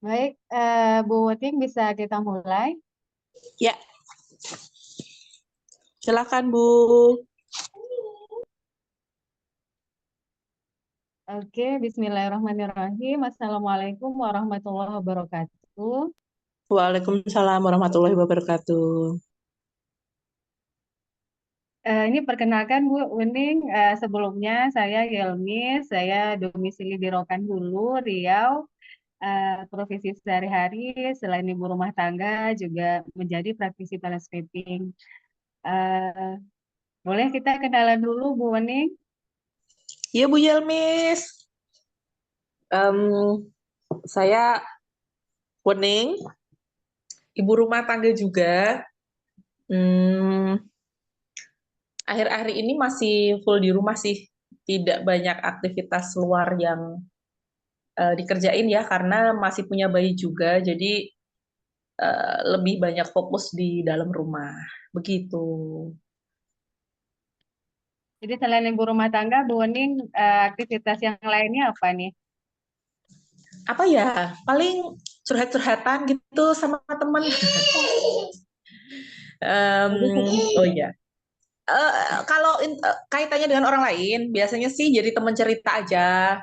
Baik, Bu Woting bisa kita mulai. Ya, silakan Bu. Oke, Bismillahirrahmanirrahim. Assalamualaikum warahmatullahi wabarakatuh. Waalaikumsalam warahmatullahi wabarakatuh. Ini perkenalkan Bu Uning, sebelumnya saya Yelmi, saya domisili di Rokan Hulu, Riau. Profesi sehari-hari selain ibu rumah tangga juga menjadi praktisi telescoping. Eh, Boleh kita kenalan dulu Bu Uning? Iya Bu Yelmis. Em, saya Wening, ibu rumah tangga juga. Hmm, Akhir-akhir ini masih full di rumah sih. Tidak banyak aktivitas luar yang dikerjain ya, karena masih punya bayi juga. Jadi lebih banyak fokus di dalam rumah. Begitu. Jadi selain ibu rumah tangga, Bu Uning aktivitas yang lainnya apa nih? Apa ya? Paling curhat-curhatan gitu sama teman. Em, Jadi oh iya. Kaitannya dengan orang lain, biasanya sih jadi teman cerita aja,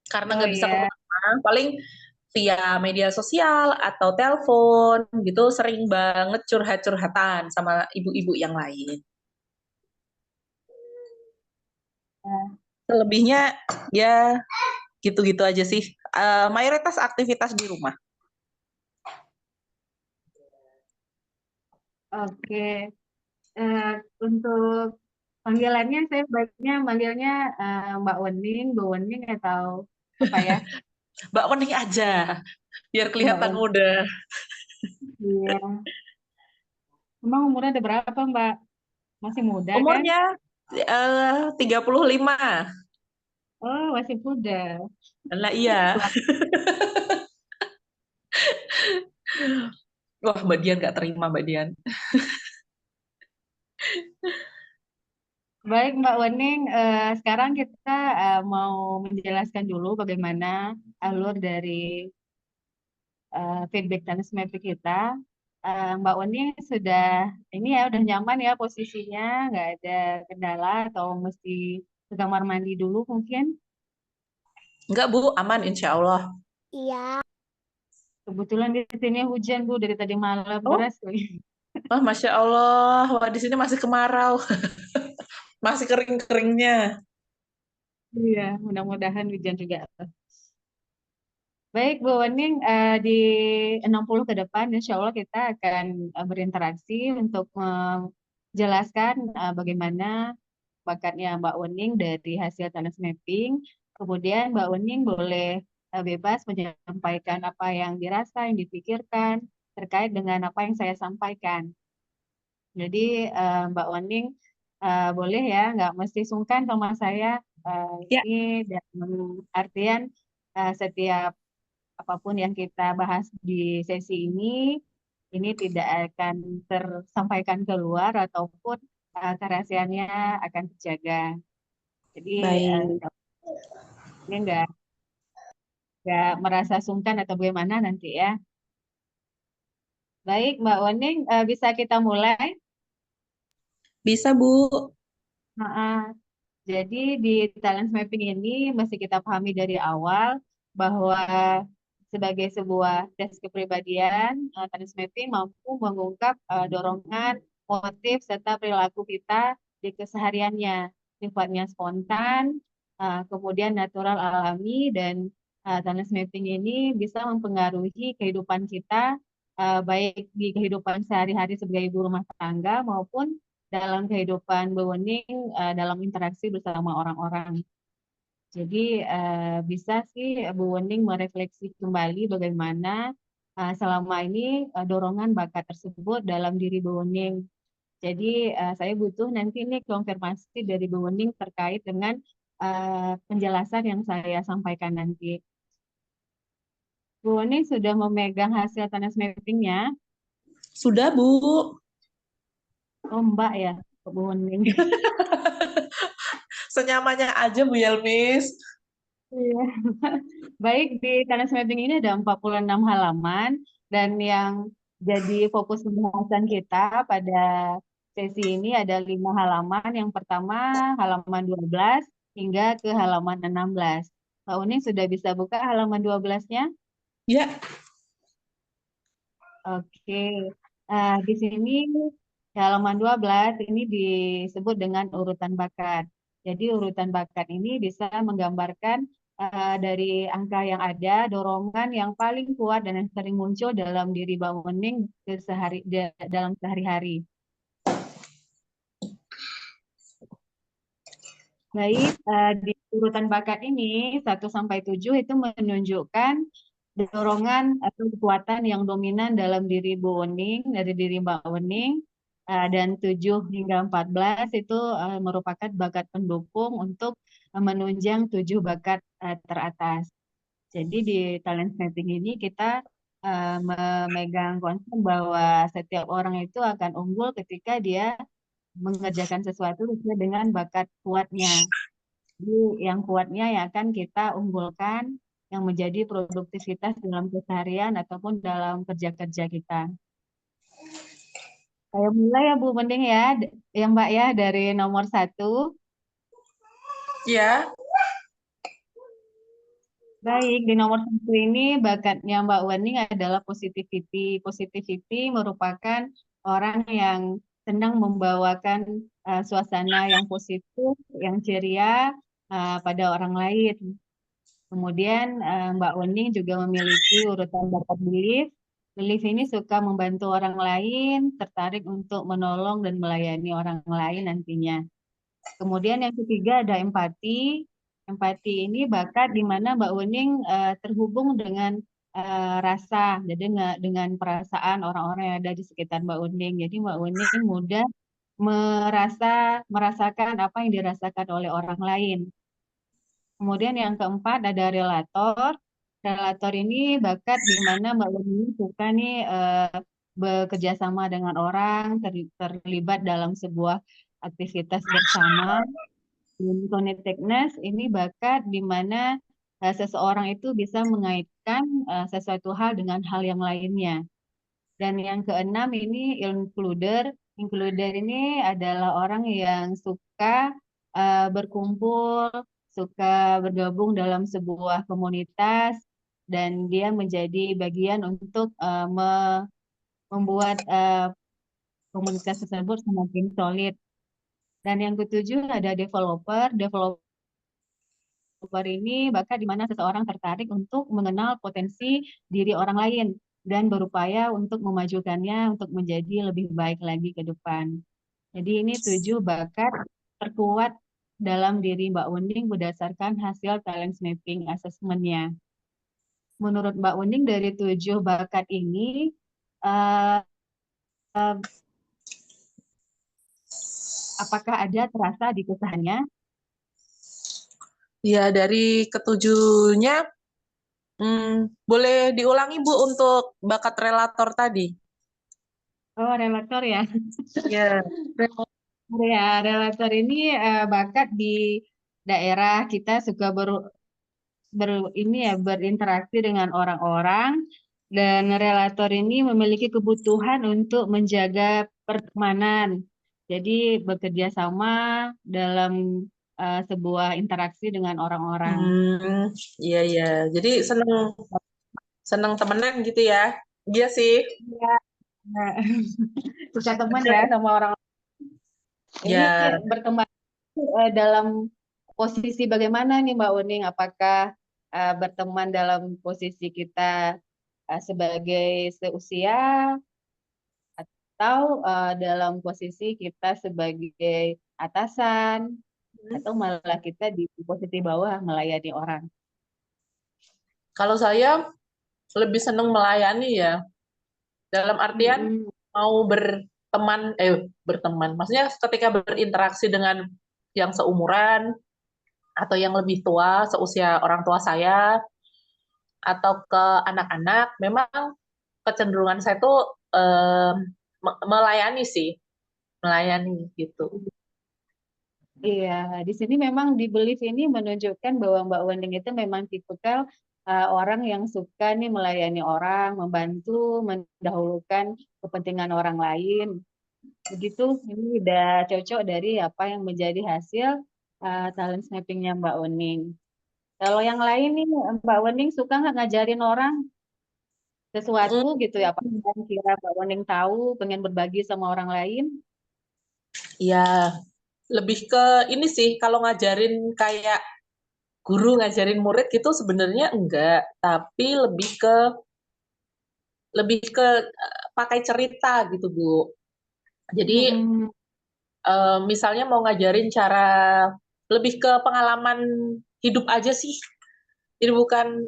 karena oh nggak bisa iya, kemana-mana, paling via media sosial atau telepon gitu, sering banget curhat-curhatan sama ibu-ibu yang lain. Eh, Selebihnya ya gitu-gitu aja sih. Mayoritas aktivitas di rumah. oke. Eh, untuk panggilannya saya baiknya manggilnya Mbak Wening, Bu Wening atau apa ya? Mbak Wening aja, biar Mbak kelihatan Wening. muda. Iya. Emang umurnya ada berapa Mbak? Masih muda kan? Umurnya 35. Oh, masih muda. Lah iya. Wah, Wah, Mbak Dian nggak terima, Mbak Dian. baik Mbak Wening, sekarang kita mau menjelaskan dulu bagaimana alur dari feedback transmedia kita. Mbak Wening sudah ini ya udah nyaman ya posisinya, nggak ada kendala atau mesti ke kamar mandi dulu mungkin. Enggak, Bu, aman insya Allah. Kebetulan di sini hujan Bu dari tadi malam Oh, deras tuh. wah, Masya Allah. Wah, di sini masih kemarau. Masih kering-keringnya. Iya, mudah-mudahan hujan juga. Baik Bu Wening, di 60 ke depan insya Allah kita akan berinteraksi untuk menjelaskan bagaimana bakatnya Mbak Wening dari hasil talent mapping. Kemudian Mbak Wening boleh bebas menyampaikan apa yang dirasa, yang dipikirkan terkait dengan apa yang saya sampaikan. Jadi Mbak Wening boleh ya, nggak mesti sungkan sama saya. Ya, Ini dalam artian setiap apapun yang kita bahas di sesi ini tidak akan tersampaikan keluar ataupun kerahasiaannya akan terjaga. Jadi baik. ini nggak merasa sungkan atau bagaimana nanti ya. Baik, Mbak Wening, bisa kita mulai. Bisa, Bu. Nah, jadi di talent mapping ini mesti kita pahami dari awal bahwa sebagai sebuah tes kepribadian, talent mapping mampu mengungkap dorongan, motif, serta perilaku kita di kesehariannya. Sifatnya spontan, kemudian natural alami, dan talent mapping ini bisa mempengaruhi kehidupan kita, baik di kehidupan sehari-hari sebagai ibu rumah tangga maupun dalam kehidupan Bewening dalam interaksi bersama orang-orang. Jadi bisa sih Bu Wening merefleksi kembali bagaimana selama ini dorongan bakat tersebut dalam diri Bu Wening. Jadi saya butuh nanti nih konfirmasi dari Bu Wening terkait dengan penjelasan yang saya sampaikan nanti. Bu Wening sudah memegang hasil tunas mappingnya. Sudah, Bu. Oh Mbak ya, Bu Wening. Senyamannya aja, Bu Yelmis. Iya. Baik, di Talents Mapping ini ada 46 halaman dan yang jadi fokus pembahasan kita pada sesi ini ada 5 halaman. Yang pertama halaman 12 hingga ke halaman 16. Pak Uning sudah bisa buka halaman 12-nya? Ya, Oke. Di sini halaman 12 ini disebut dengan urutan bakat. Jadi urutan bakat ini bisa menggambarkan dari angka yang ada, dorongan yang paling kuat dan yang sering muncul dalam diri Bang Wening dalam sehari-hari. Baik, di urutan bakat ini 1 sampai 7 itu menunjukkan dorongan atau kekuatan yang dominan dalam diri Bu Wening, dari diri Mbak Wening, dan 7 hingga 14 itu merupakan bakat pendukung untuk menunjang 7 bakat teratas. Jadi di talent mapping ini kita memegang konsep bahwa setiap orang itu akan unggul ketika dia mengerjakan sesuatu sesuai dengan bakat kuatnya. Jadi yang kuatnya yang akan kita unggulkan yang menjadi produktivitas dalam keseharian ataupun dalam kerja-kerja kita. Saya mulai ya Bu Mending ya, ya Mbak ya dari nomor 1. ya. Baik, di nomor 1 ini bakatnya Mbak Wening adalah positivity. Positivity merupakan orang yang senang membawakan suasana yang positif, yang ceria pada orang lain. Kemudian Mbak Wening juga memiliki urutan bakat belief. Belief ini suka membantu orang lain, tertarik untuk menolong dan melayani orang lain nantinya. Kemudian yang ketiga ada empati. Empati ini bakat di mana Mbak Wening terhubung dengan rasa, jadi dengan perasaan orang-orang yang ada di sekitar Mbak Wening. Jadi Mbak Wening mudah merasakan apa yang dirasakan oleh orang lain. Kemudian yang keempat ada relator. Relator ini bakat di mana Mbak Leni suka nih bekerja sama dengan orang, terlibat dalam sebuah aktivitas bersama. Dan connectedness ini bakat di mana seseorang itu bisa mengaitkan sesuatu hal dengan hal yang lainnya. Dan yang keenam ini includer. Includer ini adalah orang yang suka berkumpul, suka bergabung dalam sebuah komunitas, dan dia menjadi bagian untuk membuat komunitas tersebut semakin solid. Dan yang ketujuh ada developer. Developer ini bakat di mana seseorang tertarik untuk mengenal potensi diri orang lain dan berupaya untuk memajukannya untuk menjadi lebih baik lagi ke depan. Jadi ini 7 bakat terkuat dalam diri Mbak Wening berdasarkan hasil talent mapping assessment-nya. Menurut Mbak Wening dari 7 bakat ini, eh, eh, apakah ada terasa di kesahnya? Ya, dari ketujuhnya, boleh diulangi Bu untuk bakat relator tadi? Oh, relator ya. Ya. Ya, relator ini bakat di daerah kita suka ini ya berinteraksi dengan orang-orang dan relator ini memiliki kebutuhan untuk menjaga pertemanan. Jadi bekerja sama dalam sebuah interaksi dengan orang-orang. Iya, iya. Jadi seneng seneng temenan gitu ya. Iya sih. Iya, nah, suka teman ya sama orang. Ini Ya, berteman dalam posisi bagaimana nih Mbak Uning? Apakah berteman dalam posisi kita sebagai seusia atau dalam posisi kita sebagai atasan atau malah kita di posisi bawah melayani orang? kalau saya lebih seneng melayani ya. Dalam artian Mm-mm. mau berteman. Maksudnya ketika berinteraksi dengan yang seumuran atau yang lebih tua, seusia orang tua saya, atau ke anak-anak, memang kecenderungan saya tuh melayani sih, melayani gitu. Iya, di sini memang di belief ini menunjukkan bahwa Mbak Wening itu memang tipikal orang yang suka nih melayani orang, membantu, mendahulukan kepentingan orang lain. Begitu, ini udah cocok dari apa yang menjadi hasil talent mappingnya Mbak Wening. Kalau yang lain nih, Mbak Wening suka nggak ngajarin orang sesuatu Hmm, gitu ya? Apa yang kira Mbak Wening tahu, pengen berbagi sama orang lain? ya, lebih ke ini sih, kalau ngajarin kayak guru ngajarin murid gitu sebenarnya enggak, tapi lebih ke pakai cerita gitu, Bu. Jadi Mm-mm. misalnya mau ngajarin cara lebih ke pengalaman hidup aja sih. Jadi bukan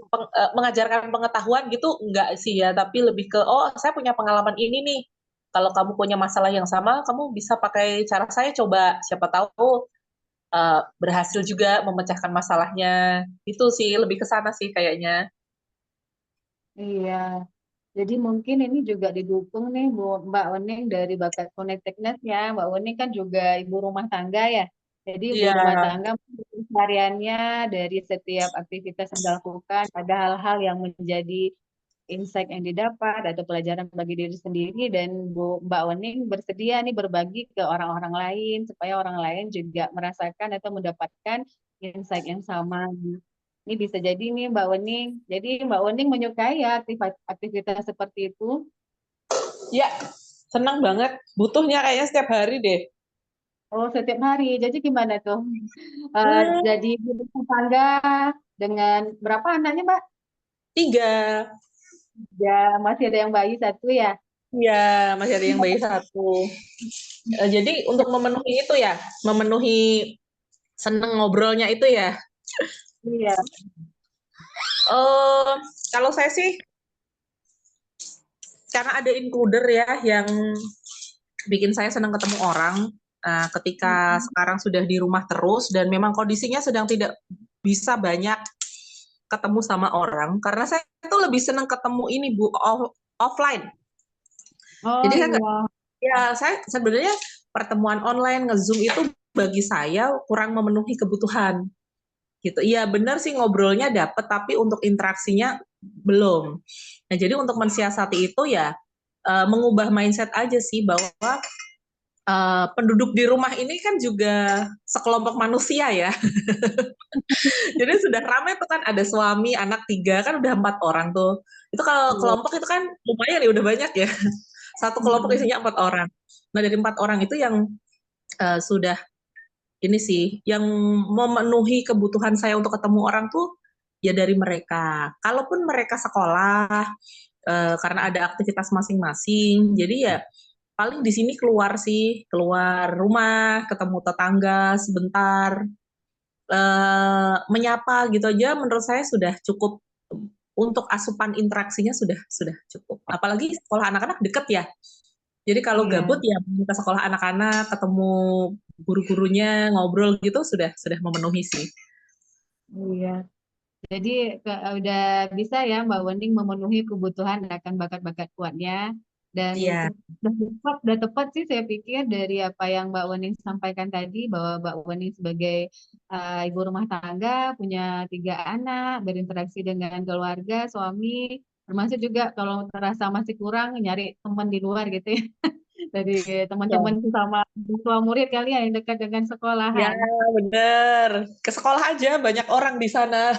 mengajarkan pengetahuan gitu enggak sih ya, tapi lebih ke oh saya punya pengalaman ini nih. Kalau kamu punya masalah yang sama, kamu bisa pakai cara saya coba. Siapa tahu berhasil juga memecahkan masalahnya. Itu sih lebih ke sana sih kayaknya. Iya. Jadi mungkin ini juga didukung nih Bu Mbak Wening dari bakat connectedness ya. Mbak Wening kan juga ibu rumah tangga ya. Jadi ibu Iya, rumah tangga hariannya dari setiap aktivitas yang dilakukan ada hal-hal yang menjadi insight yang didapat atau pelajaran bagi diri sendiri dan Mbak Wening bersedia nih berbagi ke orang-orang lain supaya orang lain juga merasakan atau mendapatkan insight yang sama. Ini bisa jadi nih Mbak Wening. Jadi Mbak Wening menyukai ya aktivitas seperti itu. ya senang banget. Butuhnya kayaknya setiap hari deh. Oh, setiap hari. Jadi gimana tuh? Hmm, Jadi ibu rumah tangga dengan berapa anaknya, Mbak? 3. Ya, masih ada yang bayi satu ya. Iya, masih ada yang bayi satu. Jadi untuk memenuhi itu ya, memenuhi seneng ngobrolnya itu ya. Iya. eh Kalau saya sih karena ada intruder ya yang bikin saya senang ketemu orang. Ketika Mm-mm. sekarang sudah di rumah terus dan memang kondisinya sedang tidak bisa banyak ketemu sama orang, karena saya tuh lebih senang ketemu ini Bu offline. Jadi Oh saya nggak, iya. ya saya sebenarnya pertemuan online nge-zoom itu bagi saya kurang memenuhi kebutuhan gitu. Iya benar sih ngobrolnya dapet tapi untuk interaksinya belum. Nah jadi untuk mensiasati itu ya mengubah mindset aja sih bahwa penduduk di rumah ini kan juga sekelompok manusia ya. Jadi sudah ramai tuh kan ada suami, anak 3 kan udah 4 orang tuh. Itu kalau Iya. kelompok itu kan lumayan ya udah banyak ya. Satu kelompok Mm-mm. isinya 4 orang. Nah dari 4 orang itu yang sudah ini sih, yang memenuhi kebutuhan saya untuk ketemu orang tuh ya dari mereka. Kalaupun mereka sekolah karena ada aktivitas masing-masing, jadi ya paling di sini keluar sih, keluar rumah, ketemu tetangga sebentar, menyapa gitu aja menurut saya sudah cukup untuk asupan interaksinya sudah cukup. Apalagi sekolah anak-anak deket ya. Jadi kalau Iya. gabut ya ke sekolah anak-anak, ketemu guru-gurunya, ngobrol gitu sudah memenuhi sih. Iya. Jadi udah bisa ya Mbak Wening memenuhi kebutuhan akan bakat-bakat kuatnya dan Iya, udah tepat sih saya pikir dari apa yang Mbak Wening sampaikan tadi bahwa Mbak Wening sebagai ibu rumah tangga punya 3 anak berinteraksi dengan keluarga suami termasuk juga kalau terasa masih kurang nyari teman di luar gitu ya dari teman-teman ya, sama tua murid kali ya yang dekat dengan ya sekolahan. bener. Ke sekolah aja banyak orang di sana.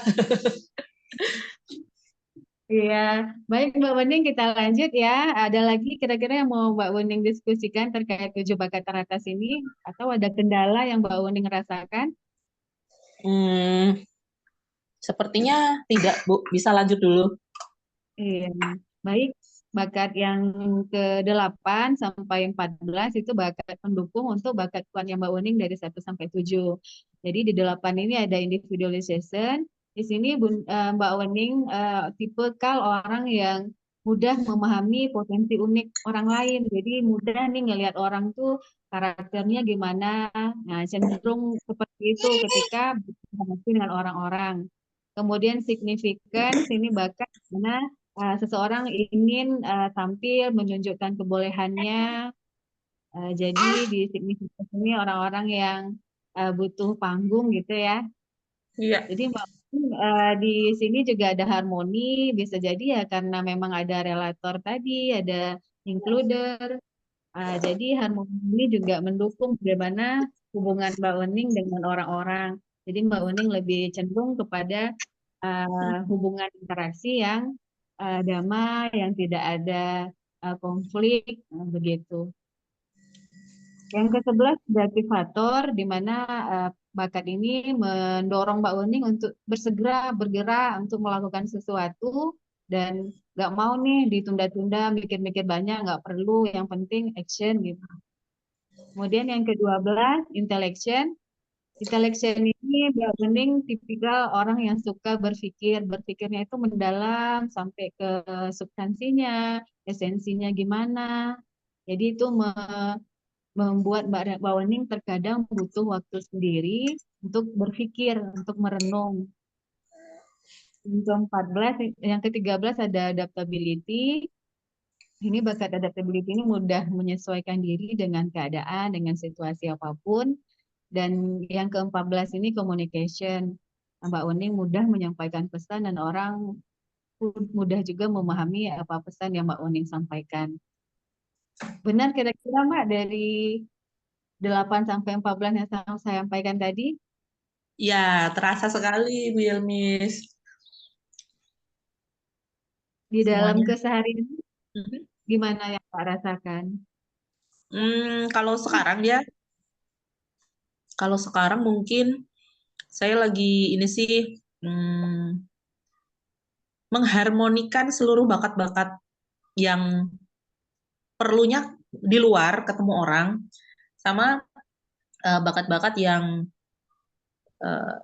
Iya, baik Mbak Wening kita lanjut ya. Ada lagi kira-kira yang mau Mbak Wening diskusikan terkait 7 bakat teratas ini atau ada kendala yang Mbak Wening rasakan? Hmm, sepertinya tidak, Bu. Bisa lanjut dulu. Iya, baik. Bakat yang ke-8 sampai 14 itu bakat pendukung untuk bakat kuatnya Mbak Wening dari 1 sampai 7. Jadi di 8 ini ada individualization. Di sini Mbak Wening tipikal orang yang mudah memahami potensi unik orang lain. Jadi mudah nih ngelihat orang tuh karakternya gimana. Nah, cenderung seperti itu ketika berinteraksi dengan orang-orang. Kemudian significance ini bakat mana seseorang ingin tampil menunjukkan kebolehannya. Jadi di signifikan ini orang-orang yang butuh panggung gitu ya. Iya. Jadi Mbak di sini juga ada harmoni, bisa jadi ya karena memang ada relator tadi, ada includer. Jadi harmoni ini juga mendukung bagaimana hubungan Mbak Wening dengan orang-orang. Jadi Mbak Wening lebih cenderung kepada hubungan interaksi yang damai, yang tidak ada konflik, begitu. Yang ke-11 ada aktivator, di mana bakat ini mendorong Mbak Wening untuk bersegera bergerak untuk melakukan sesuatu dan nggak mau nih ditunda-tunda, mikir-mikir banyak, nggak perlu, yang penting action gitu. Kemudian yang ke-12, intellection. Intellection ini Mbak Wening tipikal orang yang suka berpikir, berpikirnya itu mendalam sampai ke substansinya, esensinya gimana. Jadi itu membuat Mbak Wening terkadang butuh waktu sendiri untuk berpikir, untuk merenung. Yang ke-13 ada adaptability. Ini bakat adaptability ini mudah menyesuaikan diri dengan keadaan, dengan situasi apapun. Dan yang ke-14 ini communication. Mbak Wening mudah menyampaikan pesan dan orang mudah juga memahami apa pesan yang Mbak Wening sampaikan. Benar kira-kira Mbak dari 8 sampai 14 yang saya sampaikan tadi? Ya, terasa sekali, Bu Yelmis. Di dalam Semuanya. keseharian Mhm. gimana yang Pak rasakan? Kalau sekarang ya, kalau sekarang mungkin saya lagi ini sih mengharmonikan seluruh bakat-bakat yang perlunya di luar ketemu orang sama bakat-bakat yang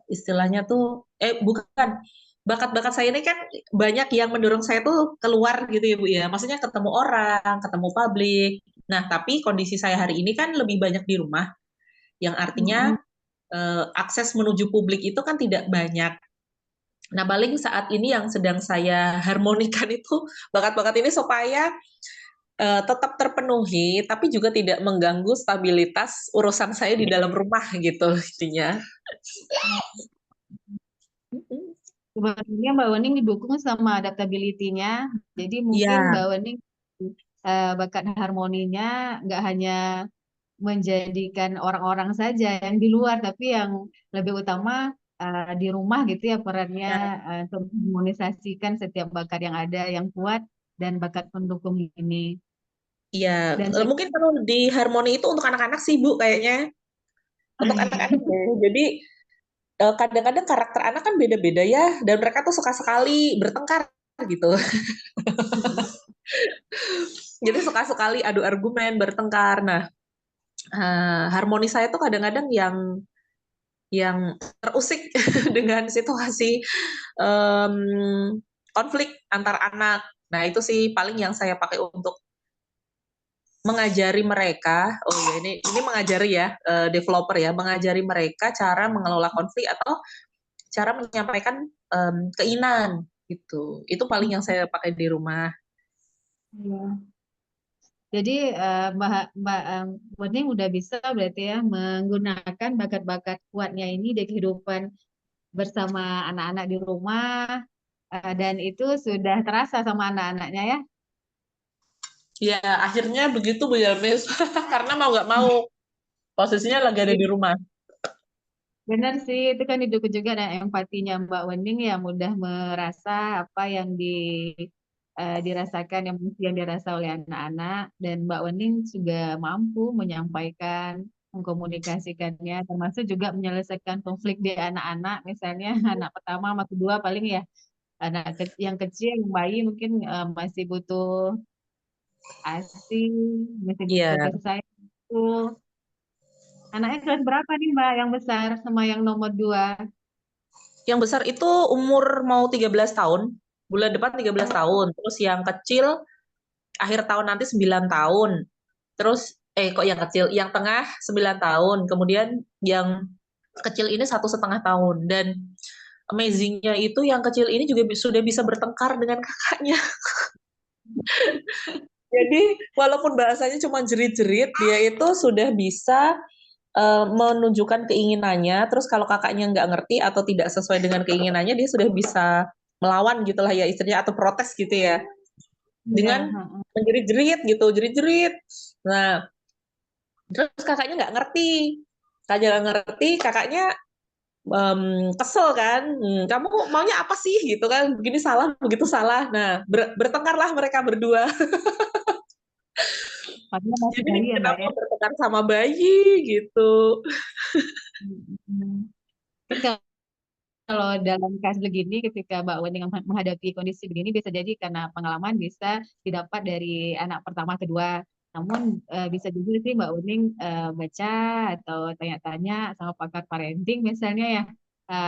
istilahnya tuh bukan bakat-bakat saya ini kan banyak yang mendorong saya tuh keluar gitu ya Bu ya. Maksudnya ketemu orang, ketemu publik. Nah, tapi kondisi saya hari ini kan lebih banyak di rumah yang artinya Mm-mm. akses menuju publik itu kan tidak banyak. Nah, paling saat ini yang sedang saya harmonikan itu bakat-bakat ini supaya tetap terpenuhi, tapi juga tidak mengganggu stabilitas urusan saya di dalam rumah gitu intinya. Sebenarnya Mbak Wening didukung sama adaptability-nya. Jadi mungkin Iya, Mbak Wening bakat harmoninya nggak hanya menjadikan orang-orang saja yang di luar, tapi yang lebih utama di rumah gitu ya perannya ya, untuk mengharmonisasikan setiap bakat yang ada yang kuat dan bakat pendukung ini. iya. Dan saya Mungkin kalau di Harmoni itu untuk anak-anak sih Bu kayaknya. Untuk anak-anak deh. Jadi kadang-kadang karakter anak kan beda-beda ya, dan mereka tuh suka sekali bertengkar gitu. Jadi suka sekali adu argumen, bertengkar. Nah, harmoni saya tuh kadang-kadang yang terusik dengan situasi em, konflik antar anak. Nah, itu sih paling yang saya pakai untuk mengajari mereka. Oh ya, ini mengajari ya, developer ya, mengajari mereka cara mengelola konflik atau cara menyampaikan keinginan gitu. Itu paling yang saya pakai di rumah. ya. Jadi Mbak Wening udah bisa berarti ya menggunakan bakat-bakat kuatnya ini di kehidupan bersama anak-anak di rumah dan itu sudah terasa sama anak-anaknya ya. Ya, akhirnya begitu Bu Yelmis. Karena mau nggak mau, posisinya lagi ada di rumah. Benar sih, itu kan didukung juga dengan empatinya Mbak Wening ya mudah merasa apa yang dirasakan yang dirasa oleh anak-anak dan Mbak Wening juga mampu menyampaikan, mengkomunikasikannya, termasuk juga menyelesaikan konflik di anak-anak, misalnya anak pertama sama kedua paling ya yang kecil, yang bayi mungkin masih butuh ASI, masih butuh Iya. kasih sayang. Anaknya kelas berapa nih Mbak yang besar sama yang nomor 2? Yang besar itu umur mau 13 tahun. Bulan depan 13 tahun. Terus yang kecil akhir tahun nanti 9 tahun. Terus kok yang kecil, yang tengah 9 tahun. Kemudian yang kecil ini 1,5 tahun. Dan amazingnya itu yang kecil ini juga sudah bisa bertengkar dengan kakaknya. Jadi walaupun bahasanya cuma jerit-jerit, dia itu sudah bisa menunjukkan keinginannya, terus kalau kakaknya nggak ngerti atau tidak sesuai dengan keinginannya, dia sudah bisa melawan gitulah ya istrinya atau protes gitu ya, Iya, dengan heeh. menjerit-jerit gitu, jerit-jerit. Nah, terus kakaknya nggak ngerti, kakaknya kesel kan. Kamu maunya apa sih gitu kan, begini salah, begitu salah. Nah, bertengkarlah mereka berdua. Padahal masih Jadi bayi ya, bikin Mbak aku ya. bertengkar sama bayi gitu. Mm-mm. Kan kalau dalam kasus begini, ketika Mbak Weni menghadapi kondisi begini, bisa jadi karena pengalaman bisa didapat dari anak pertama, kedua. Namun bisa juga sih Mbak Weni baca atau tanya-tanya sama pakar parenting misalnya ya,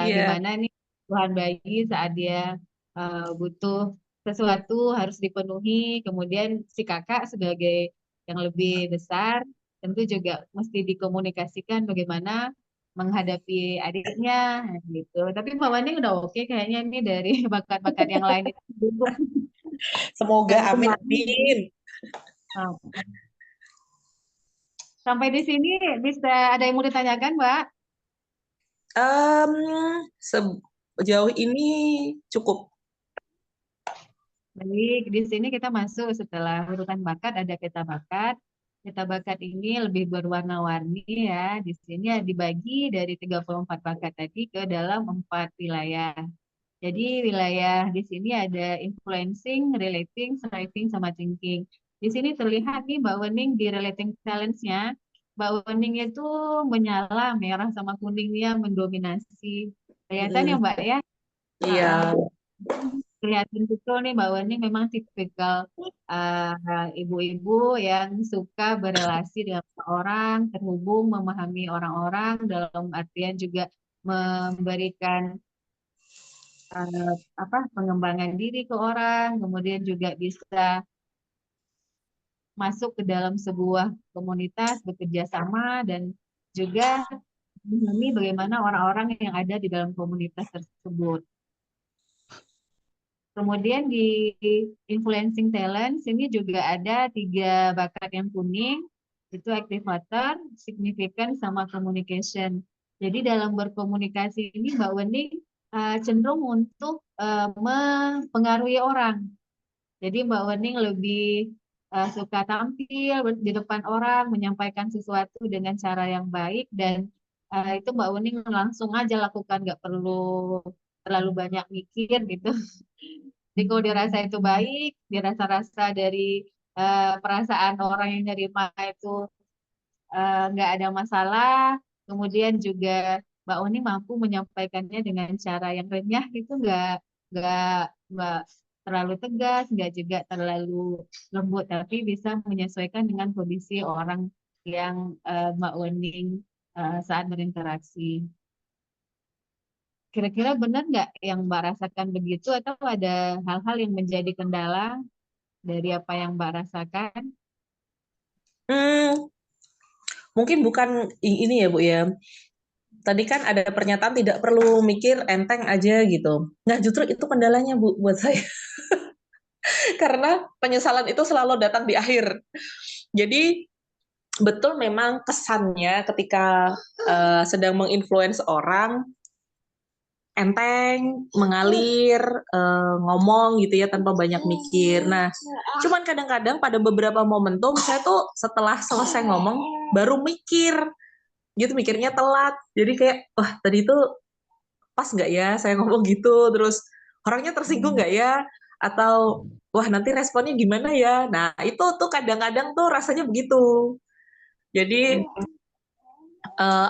Iya, gimana nih kebutuhan bayi saat dia butuh sesuatu harus dipenuhi. Kemudian si kakak sebagai yang lebih besar tentu juga mesti dikomunikasikan bagaimana menghadapi adiknya gitu. Tapi Mbak Wani udah oke kayaknya ini dari bakat-bakat yang lain itu dulu semoga baru amin kemarin ini. amin. Nah, sampai di sini bisa ada yang mau ditanyakan, Mbak? Em, Sejauh ini cukup. Baik, di sini kita masuk setelah urutan bakat ada peta bakat. Peta bakat ini lebih berwarna-warni ya. Di sini ya dibagi dari 34 bakat tadi ke dalam 4 wilayah. Jadi wilayah di sini ada influencing, relating, striving, sama thinking. Di sini terlihat nih Mbak Wening di relating challenge-nya. Mbak Wening itu menyala, merah sama kuningnya mendominasi. Kelihatan ya Mm, Mbak ya? Heeh. iya. Kelihatan betul nih Mbak Wening memang tipikal ibu-ibu yang suka berelasi dengan orang, terhubung, memahami orang-orang, dalam artian juga memberikan eh, pengembangan diri ke orang, kemudian juga bisa masuk ke dalam sebuah komunitas, bekerja sama, dan juga memahami bagaimana orang-orang yang ada di dalam komunitas tersebut. Kemudian di influencing talent, ini juga ada 3 bakat yang kuning, itu activator, significant, sama communication. Jadi dalam berkomunikasi ini Mbak Weni cenderung untuk mempengaruhi orang. Jadi Mbak Wening lebih suka tampil di depan orang, menyampaikan sesuatu dengan cara yang baik dan itu Mbak Wening langsung aja lakukan, nggak perlu terlalu banyak mikir gitu. Jadi kalau dirasa itu baik, dirasa-rasa dari perasaan orang yang nerima itu nggak ada masalah. Kemudian juga Mbak Uni mampu menyampaikannya dengan cara yang renyah itu nggak nggak terlalu tegas, nggak juga terlalu lembut, tapi bisa menyesuaikan dengan kondisi orang yang Mbak Uni saat berinteraksi. Kira-kira benar nggak yang Mbak rasakan begitu atau ada hal-hal yang menjadi kendala dari apa yang Mbak rasakan? Hmm, Mungkin bukan ini ya Bu ya. Tadi kan ada pernyataan tidak perlu mikir enteng aja gitu. Nah, justru itu kendalanya Bu buat saya. Karena penyesalan itu selalu datang di akhir. Jadi betul memang kesannya ketika sedang menginfluence orang enteng, mengalir, ngomong gitu ya tanpa banyak mikir. Nah, cuman kadang-kadang pada beberapa momentum saya tuh setelah selesai ngomong baru mikir, gitu mikirnya telat. Jadi kayak wah tadi itu pas nggak ya saya ngomong gitu, terus orangnya tersinggung nggak ya, atau wah nanti responnya gimana ya. Nah itu tuh kadang-kadang tuh rasanya begitu. Jadi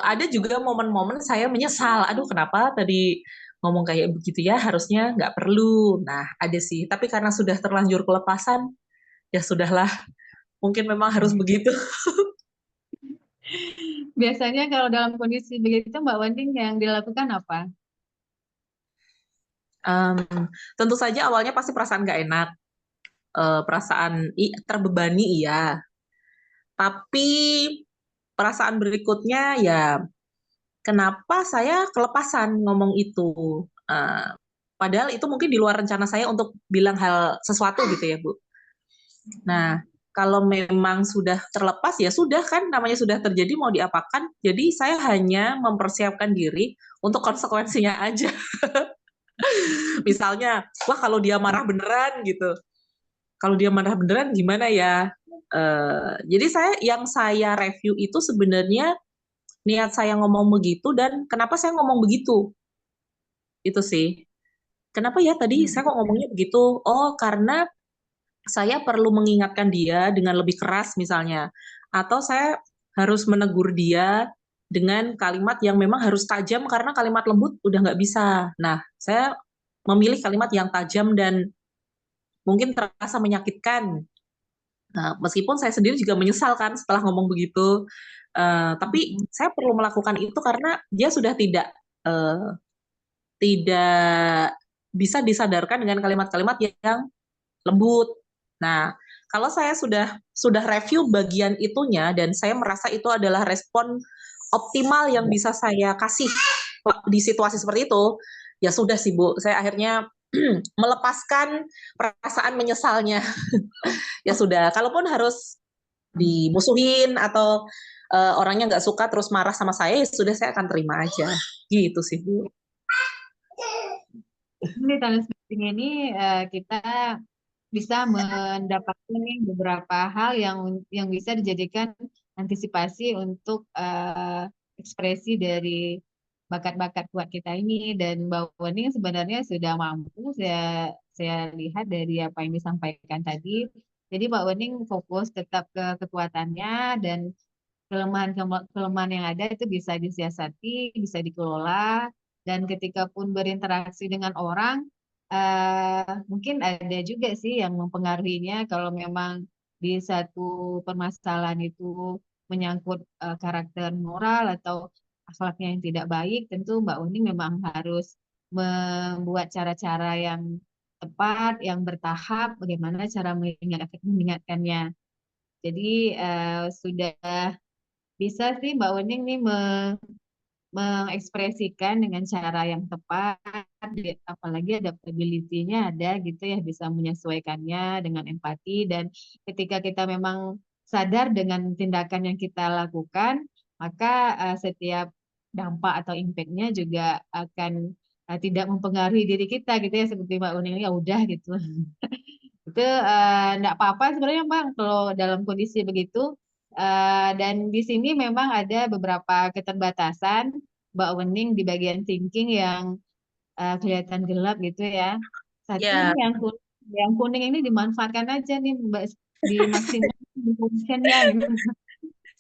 ada juga momen-momen saya menyesal, aduh kenapa tadi ngomong kayak begitu ya, harusnya nggak perlu. Nah ada sih, tapi karena sudah terlanjur kelepasan, ya sudahlah, mungkin memang harus begitu. Biasanya kalau dalam kondisi begitu Mbak Wanding yang dilakukan apa? Em, Tentu saja awalnya pasti perasaan nggak enak, perasaan terbebani iya, tapi perasaan berikutnya ya kenapa saya kelepasan ngomong itu. Eh, Padahal itu mungkin di luar rencana saya untuk bilang hal sesuatu gitu ya Bu. Nah, kalau memang sudah terlepas ya sudah kan namanya sudah terjadi mau diapakan. Jadi saya hanya mempersiapkan diri untuk konsekuensinya aja. Misalnya, wah kalau dia marah beneran gitu. Kalau dia marah beneran gimana ya? Jadi saya review itu sebenarnya niat saya ngomong begitu dan kenapa saya ngomong begitu. Itu sih. Kenapa ya tadi Hmm. saya kok ngomongnya begitu? Oh, karena saya perlu mengingatkan dia dengan lebih keras misalnya. Atau saya harus menegur dia dengan kalimat yang memang harus tajam karena kalimat lembut udah nggak bisa. Nah, saya memilih kalimat yang tajam dan mungkin terasa menyakitkan. Nah, meskipun saya sendiri juga menyesal kan setelah ngomong begitu. Tapi Hmm. saya perlu melakukan itu karena dia sudah tidak bisa disadarkan dengan kalimat-kalimat yang lembut. Nah, kalau saya sudah review bagian itunya dan saya merasa itu adalah respon optimal yang bisa saya kasih di situasi seperti itu, ya sudah sih Bu, saya akhirnya melepaskan perasaan menyesalnya. Ya sudah, kalaupun harus dimusuhin atau orangnya nggak suka terus marah sama saya, ya sudah saya akan terima aja. Gitu sih Bu. Di talent mapping ini kita bisa mendapatkan nih beberapa hal yang bisa dijadikan antisipasi untuk ekspresi dari bakat-bakat kuat kita ini dan Mbak Wening sebenarnya sudah mampu saya lihat dari apa yang disampaikan tadi. Jadi Mbak Wening fokus tetap ke kekuatannya dan kelemahan yang ada itu bisa disiasati, bisa dikelola, dan ketika pun berinteraksi dengan orang, mungkin ada juga sih yang mempengaruhinya kalau memang di satu permasalahan itu menyangkut karakter moral atau akhlaknya yang tidak baik, tentu Mbak Uni memang harus membuat cara-cara yang tepat, yang bertahap, bagaimana cara mengingatkannya. Jadi sudah bisa sih Mbak Wening nih mengekspresikan dengan cara yang tepat, apalagi adaptability-nya ada gitu ya, bisa menyesuaikannya dengan empati dan ketika kita memang sadar dengan tindakan yang kita lakukan, maka setiap dampak atau impact-nya juga akan tidak mempengaruhi diri kita gitu ya, seperti Mbak Wening ya udah gitu. Itu enggak apa-apa sebenarnya Bang kalau dalam kondisi begitu. Dan di sini memang ada beberapa keterbatasan Mbak Wening di bagian thinking yang kelihatan gelap gitu ya. Satu Ya, nih yang kuning ini dimanfaatkan aja nih Mbak dimaksimalkan fungsinya gitu.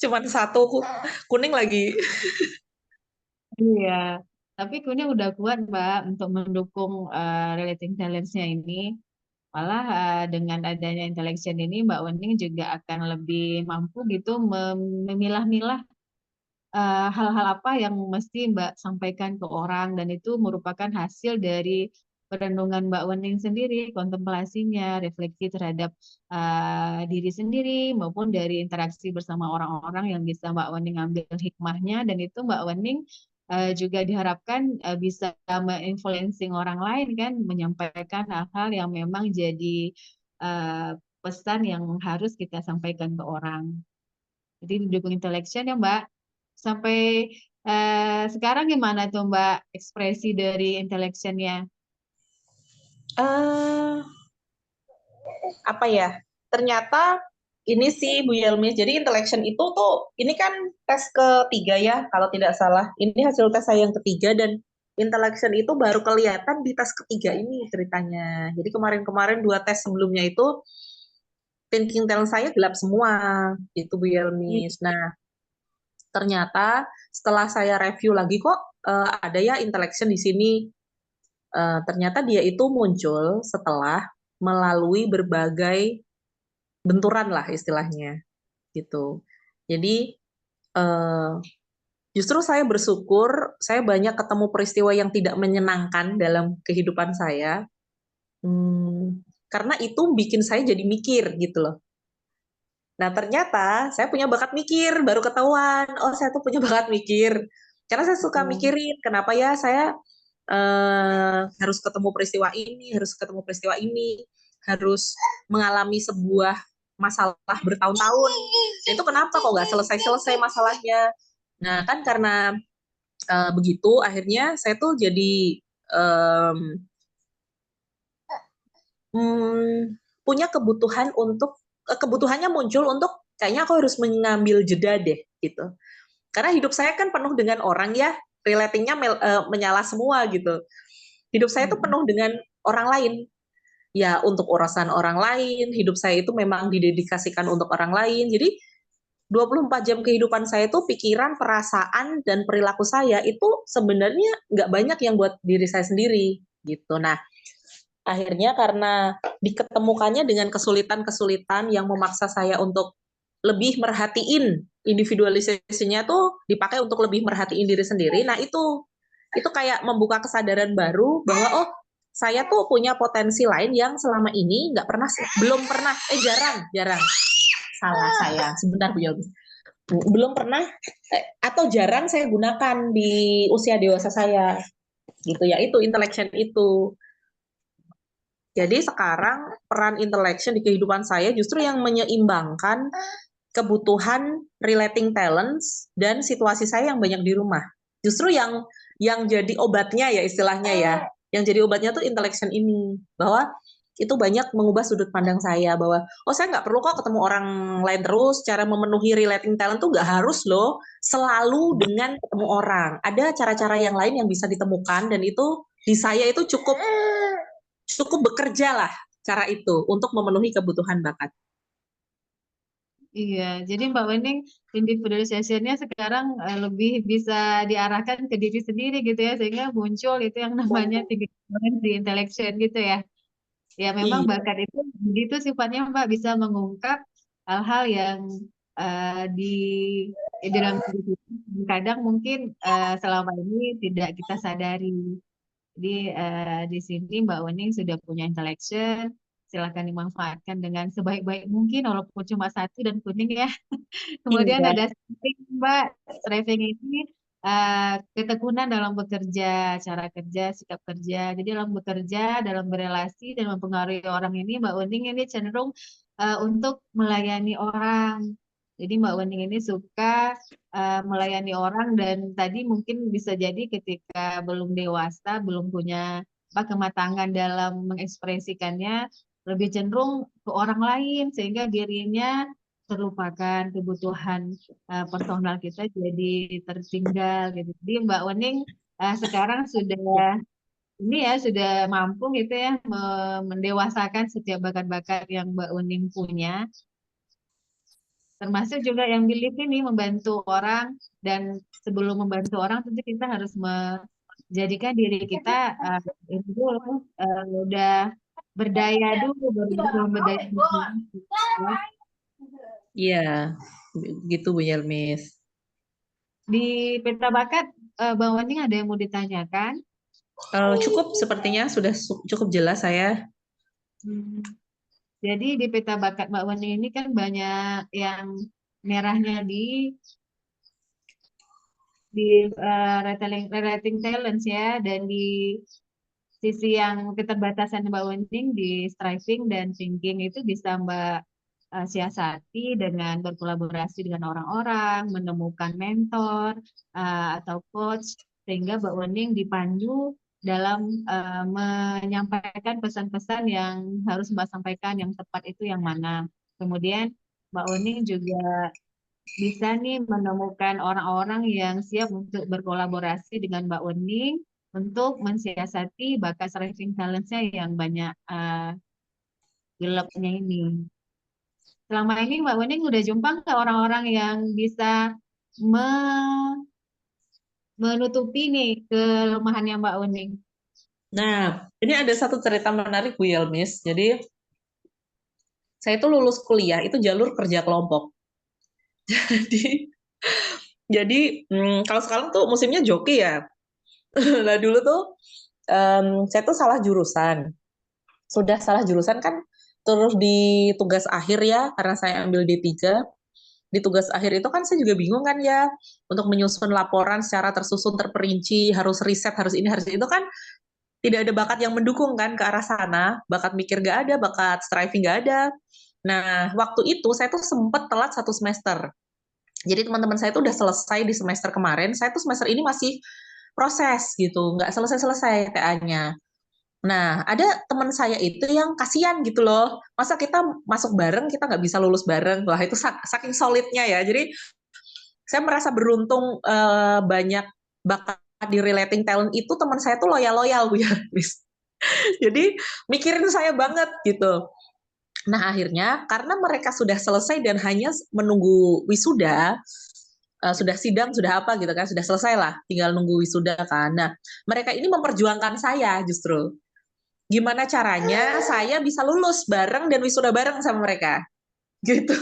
cuman satu kuning lagi. Iya. Tapi kuning udah kuat Mbak untuk mendukung relating challenge-nya ini. Malah dengan adanya intellection ini Mbak Wening juga akan lebih mampu gitu memilah-milah hal-hal apa yang mesti Mbak sampaikan ke orang dan itu merupakan hasil dari perenungan Mbak Wening sendiri, kontemplasinya, refleksi terhadap diri sendiri maupun dari interaksi bersama orang-orang yang bisa Mbak Wening ambil hikmahnya dan itu Mbak Wening juga diharapkan bisa menginfluencing orang lain kan, menyampaikan hal-hal yang memang jadi eh, pesan yang harus kita sampaikan ke orang. Jadi didukung intellection ya Mbak. Sampai sekarang gimana tuh Mbak ekspresi dari intellectionnya? eh Apa ya? Ternyata ini sih Bu Yelmi. Jadi intellection itu tuh ini kan tes ketiga ya kalau tidak salah. Ini hasil tes saya yang ketiga dan intellection itu baru kelihatan di tes ketiga ini ceritanya. Jadi kemarin-kemarin dua tes sebelumnya itu thinking talent saya gelap semua gitu Bu Yelmi. Nah, ternyata setelah saya review lagi kok ada ya intellection di sini. Ternyata dia itu muncul setelah melalui berbagai benturan lah istilahnya gitu. Jadi eh, justru saya bersyukur saya banyak ketemu peristiwa yang tidak menyenangkan dalam kehidupan saya. Karena itu bikin saya jadi mikir gitu loh. Nah ternyata saya punya bakat mikir, baru ketahuan. Oh saya tuh punya bakat mikir. Karena saya suka Gitu. mikirin kenapa ya saya harus ketemu peristiwa ini, harus ketemu peristiwa ini, harus mengalami sebuah masalah bertahun-tahun. Itu kenapa kok nggak selesai-selesai masalahnya? Nah, kan karena begitu, akhirnya saya tuh jadi em, punya kebutuhan untuk kebutuhannya muncul untuk kayaknya aku harus mengambil jeda deh gitu. Karena hidup saya kan penuh dengan orang ya, relatingnya menyala semua gitu. Hidup saya tuh penuh dengan orang lain. Ya untuk urusan orang lain, hidup saya itu memang didedikasikan untuk orang lain. Jadi 24 jam kehidupan saya tuh pikiran, perasaan, dan perilaku saya itu sebenarnya nggak banyak yang buat diri saya sendiri gitu. Nah, akhirnya karena diketemukannya dengan kesulitan-kesulitan yang memaksa saya untuk lebih merhatiin individualisasinya tuh dipakai untuk lebih merhatiin diri sendiri. Nah, itu kayak membuka kesadaran baru bahwa oh, saya tuh punya potensi lain yang selama ini nggak pernah, belum pernah, jarang salah saya sebentar Bu Yogi, belum pernah atau jarang saya gunakan di usia dewasa saya gitu ya, itu intellection itu. Jadi sekarang peran intellection di kehidupan saya justru yang menyeimbangkan kebutuhan relating talents dan situasi saya yang banyak di rumah. Justru yang jadi obatnya ya istilahnya ya. Yang jadi obatnya tuh intellection ini, bahwa itu banyak mengubah sudut pandang saya bahwa oh saya nggak perlu kok ketemu orang lain terus, cara memenuhi relating talent tuh nggak harus loh selalu dengan ketemu orang. Ada cara-cara yang lain yang bisa ditemukan dan itu di saya itu cukup cukup bekerja lah cara itu untuk memenuhi kebutuhan bakat. Iya, jadi Mbak Wening individualisasinya sekarang lebih bisa diarahkan ke diri sendiri gitu ya, sehingga muncul itu yang namanya tinggi di intellection gitu ya. Ya memang Iya, bakat itu begitu sifatnya Mbak, bisa mengungkap hal-hal yang di dalam diri kita kadang mungkin selama ini tidak kita sadari. Jadi di sini Mbak Wening sudah punya intellection, silakan dimanfaatkan dengan sebaik-baik mungkin walaupun cuma satu dan kuning ya. Kemudian iya, ada striving, Mbak. Striving ini ketekunan dalam bekerja, cara kerja, sikap kerja. Jadi dalam bekerja, dalam berelasi dan mempengaruhi orang ini, Mbak Wening ini cenderung untuk melayani orang. Jadi Mbak Wening ini suka melayani orang dan tadi mungkin bisa jadi ketika belum dewasa, belum punya kematangan dalam mengekspresikannya, lebih cenderung ke orang lain sehingga dirinya terlupakan kebutuhan personal kita jadi tertinggal gitu. Jadi Mbak Wening sekarang sudah ini ya sudah mampu gitu ya mendewasakan setiap bakat-bakat yang Mbak Wening punya, termasuk juga yang belief ini membantu orang dan sebelum membantu orang tentu kita harus menjadikan diri kita itu dulu udah berdaya dulu baru berdaya dulu. iya, gitu Bu Yelmis. Di peta bakat, Bang Waning ada yang mau ditanyakan? Cukup sepertinya sudah cukup jelas saya. Hmm. Jadi di peta bakat Mbak Waning ini kan banyak yang merahnya di relating talents ya, dan di sisi yang keterbatasan Mbak Waning di striving dan thinking itu bisa Mbak siasati dengan berkolaborasi dengan orang-orang, menemukan mentor atau coach, sehingga Mbak Wening dipandu dalam menyampaikan pesan-pesan yang harus Mbak sampaikan, yang tepat itu yang mana. Kemudian Mbak Wening juga bisa nih menemukan orang-orang yang siap untuk berkolaborasi dengan Mbak Wening untuk mensiasati bakat striving talent-nya yang banyak gelapnya ini. Selama ini Mbak Wening udah jumpa nggak orang-orang yang bisa me- menutupi nih kelemahannya Mbak Wening? Nah, ini ada satu cerita menarik Bu Yelmis. Jadi, saya itu lulus kuliah itu jalur kerja kelompok. Jadi, kalau sekarang tuh musimnya joki ya. Nah, dulu tuh saya tuh salah jurusan. Sudah salah jurusan kan terus di tugas akhir ya, karena saya ambil D3. Di tugas akhir itu kan saya juga bingung kan ya, untuk menyusun laporan secara tersusun, terperinci, harus riset, harus ini, harus itu kan tidak ada bakat yang mendukung kan ke arah sana. Bakat mikir gak ada, bakat striving gak ada. Nah, waktu itu saya tuh sempet telat 1 semester. Jadi teman-teman saya tuh udah selesai di semester kemarin, saya tuh semester ini masih proses gitu, nggak selesai-selesai TA-nya. Nah, ada teman saya itu yang kasihan gitu loh. Masa kita masuk bareng, kita nggak bisa lulus bareng. Wah, itu saking solidnya ya. Jadi, saya merasa beruntung banyak bakat di relating talent itu teman saya tuh loyal-loyal, Bu ya. Jadi, mikirin saya banget gitu. Nah, akhirnya karena mereka sudah selesai dan hanya menunggu wisuda, sudah sidang, sudah apa gitu kan, sudah selesai lah, tinggal nunggu wisuda kan. Nah, mereka ini memperjuangkan saya justru. Gimana caranya saya bisa lulus bareng dan wisuda bareng sama mereka. Gitu.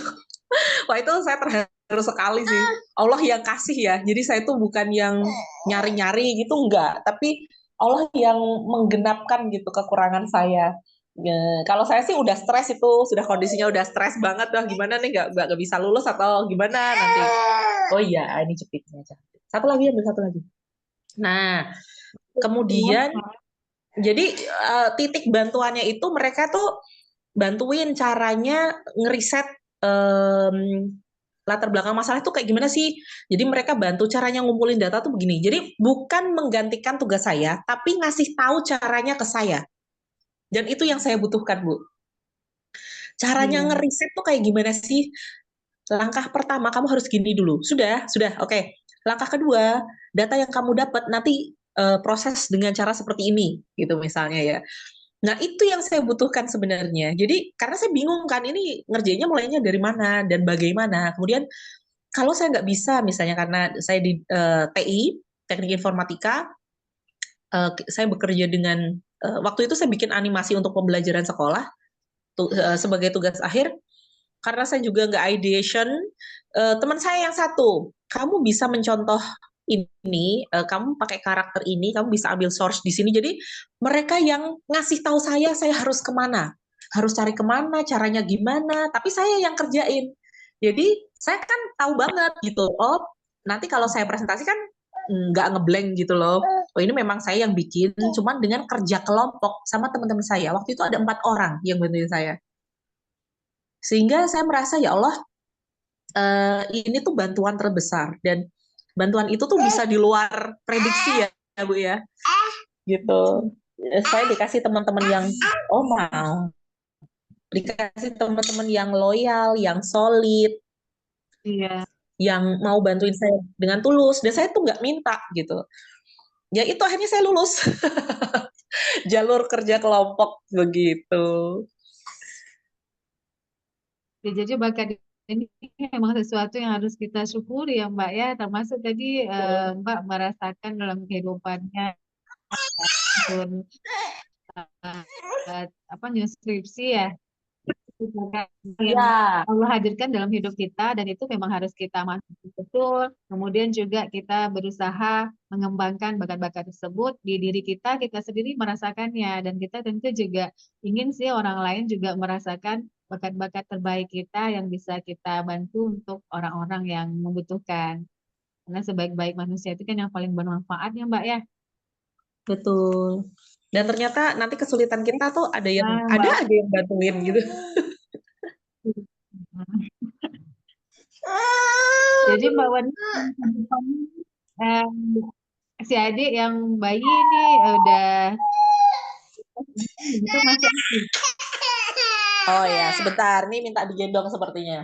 Wah, itu saya terharu sekali sih. Allah yang kasih ya. Jadi saya tuh bukan yang nyari-nyari gitu, enggak. Tapi Allah yang menggenapkan gitu kekurangan saya. Ya, kalau saya sih udah stres itu, sudah kondisinya udah stres banget. Wah, gimana nih, nggak bisa lulus atau gimana nanti. Oh iya, ini cepitnya. Satu lagi, ambil satu lagi. Nah, kemudian jadi titik bantuannya itu mereka tuh bantuin caranya ngeriset latar belakang masalah itu kayak gimana sih. Jadi mereka bantu caranya ngumpulin data tuh begini. Jadi bukan menggantikan tugas saya, tapi ngasih tahu caranya ke saya. Dan itu yang saya butuhkan, Bu. Caranya Iya. ngeriset tuh kayak gimana sih? Langkah pertama kamu harus gini dulu. Sudah, oke. Langkah kedua, data yang kamu dapat nanti proses dengan cara seperti ini, gitu misalnya ya. Nah, itu yang saya butuhkan sebenarnya. Jadi, karena saya bingung kan, ini ngerjainnya mulainya dari mana dan bagaimana. Kemudian, kalau saya nggak bisa, misalnya karena saya di TI, Teknik Informatika, saya bekerja dengan, waktu itu saya bikin animasi untuk pembelajaran sekolah, sebagai tugas akhir, karena saya juga nggak ideation, teman saya yang satu, kamu bisa mencontoh ini, kamu pakai karakter ini, kamu bisa ambil source di sini. Jadi mereka yang ngasih tahu saya harus kemana, harus cari kemana, caranya gimana. Tapi saya yang kerjain. Jadi saya kan tahu banget gitu. Oh, nanti kalau saya presentasi kan nggak ngeblank gitu loh. Oh, ini memang saya yang bikin, cuman dengan kerja kelompok sama teman-teman saya. Waktu itu ada 4 orang yang bantuin saya. Sehingga saya merasa ya Allah, ini tuh bantuan terbesar dan bantuan itu tuh bisa di luar prediksi ya Bu ya, gitu. Saya dikasih teman-teman yang oh mau, dikasih teman-teman yang loyal, yang solid, Iya. yang mau bantuin saya dengan tulus, dan saya tuh nggak minta gitu. Ya itu akhirnya saya lulus jalur kerja kelompok begitu. Ya, jadi bakat ini memang sesuatu yang harus kita syukuri ya Mbak ya, termasuk tadi Mbak merasakan dalam kehidupannya pun apa skripsi ya, yang Ya, Allah hadirkan dalam hidup kita dan itu memang harus kita masuki betul. Kemudian juga kita berusaha mengembangkan bakat-bakat tersebut di diri kita, kita sendiri merasakannya dan kita tentu juga ingin sih orang lain juga merasakan bakat-bakat terbaik kita yang bisa kita bantu untuk orang-orang yang membutuhkan. Karena sebaik-baik manusia itu kan yang paling bermanfaat ya Mbak ya. betul. Dan ternyata nanti kesulitan kita tuh ada yang Nah, ada Mbak. aja yang bantuin gitu. Jadi Mbak Wan, eh, si adik yang bayi ini udah itu masih aktif. Oh ya, sebentar. Nih minta digendong sepertinya.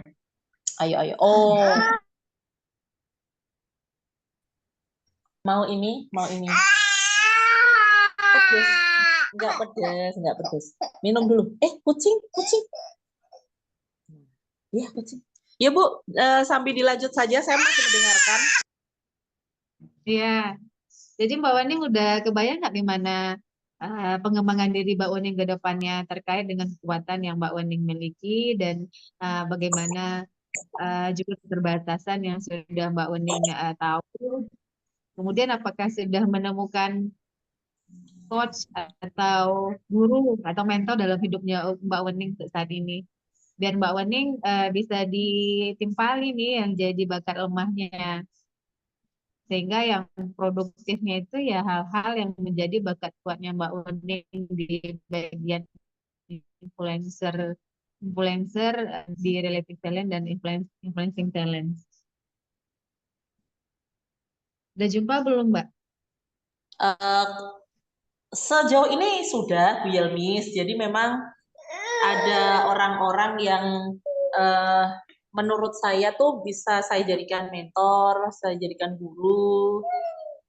Ayo, ayo. Oh, mau ini, mau ini. Pedes. Enggak pedes, enggak pedes. Minum dulu. Kucing, kucing. Iya, kucing. Ya, Bu, sambil dilanjut saja, saya masih mendengarkan. Iya. Jadi Mbak Waning udah kebayang nggak gimana pengembangan diri Mbak Waning ke depannya terkait dengan kekuatan yang Mbak Waning miliki dan bagaimana juga keterbatasan yang sudah Mbak Waning tahu. Kemudian apakah sudah menemukan coach atau guru atau mentor dalam hidupnya Mbak Wening saat ini. Biar Mbak Wening bisa ditimpali nih yang jadi bakat lemahnya. Sehingga yang produktifnya itu ya hal-hal yang menjadi bakat kuatnya Mbak Wening di bagian influencer influencer di related talent dan influencing talent. Udah jumpa belum, Mbak? Eh, Sejauh ini sudah Bu Yelmis, jadi memang ada orang-orang yang eh, menurut saya tuh bisa saya jadikan mentor, saya jadikan guru,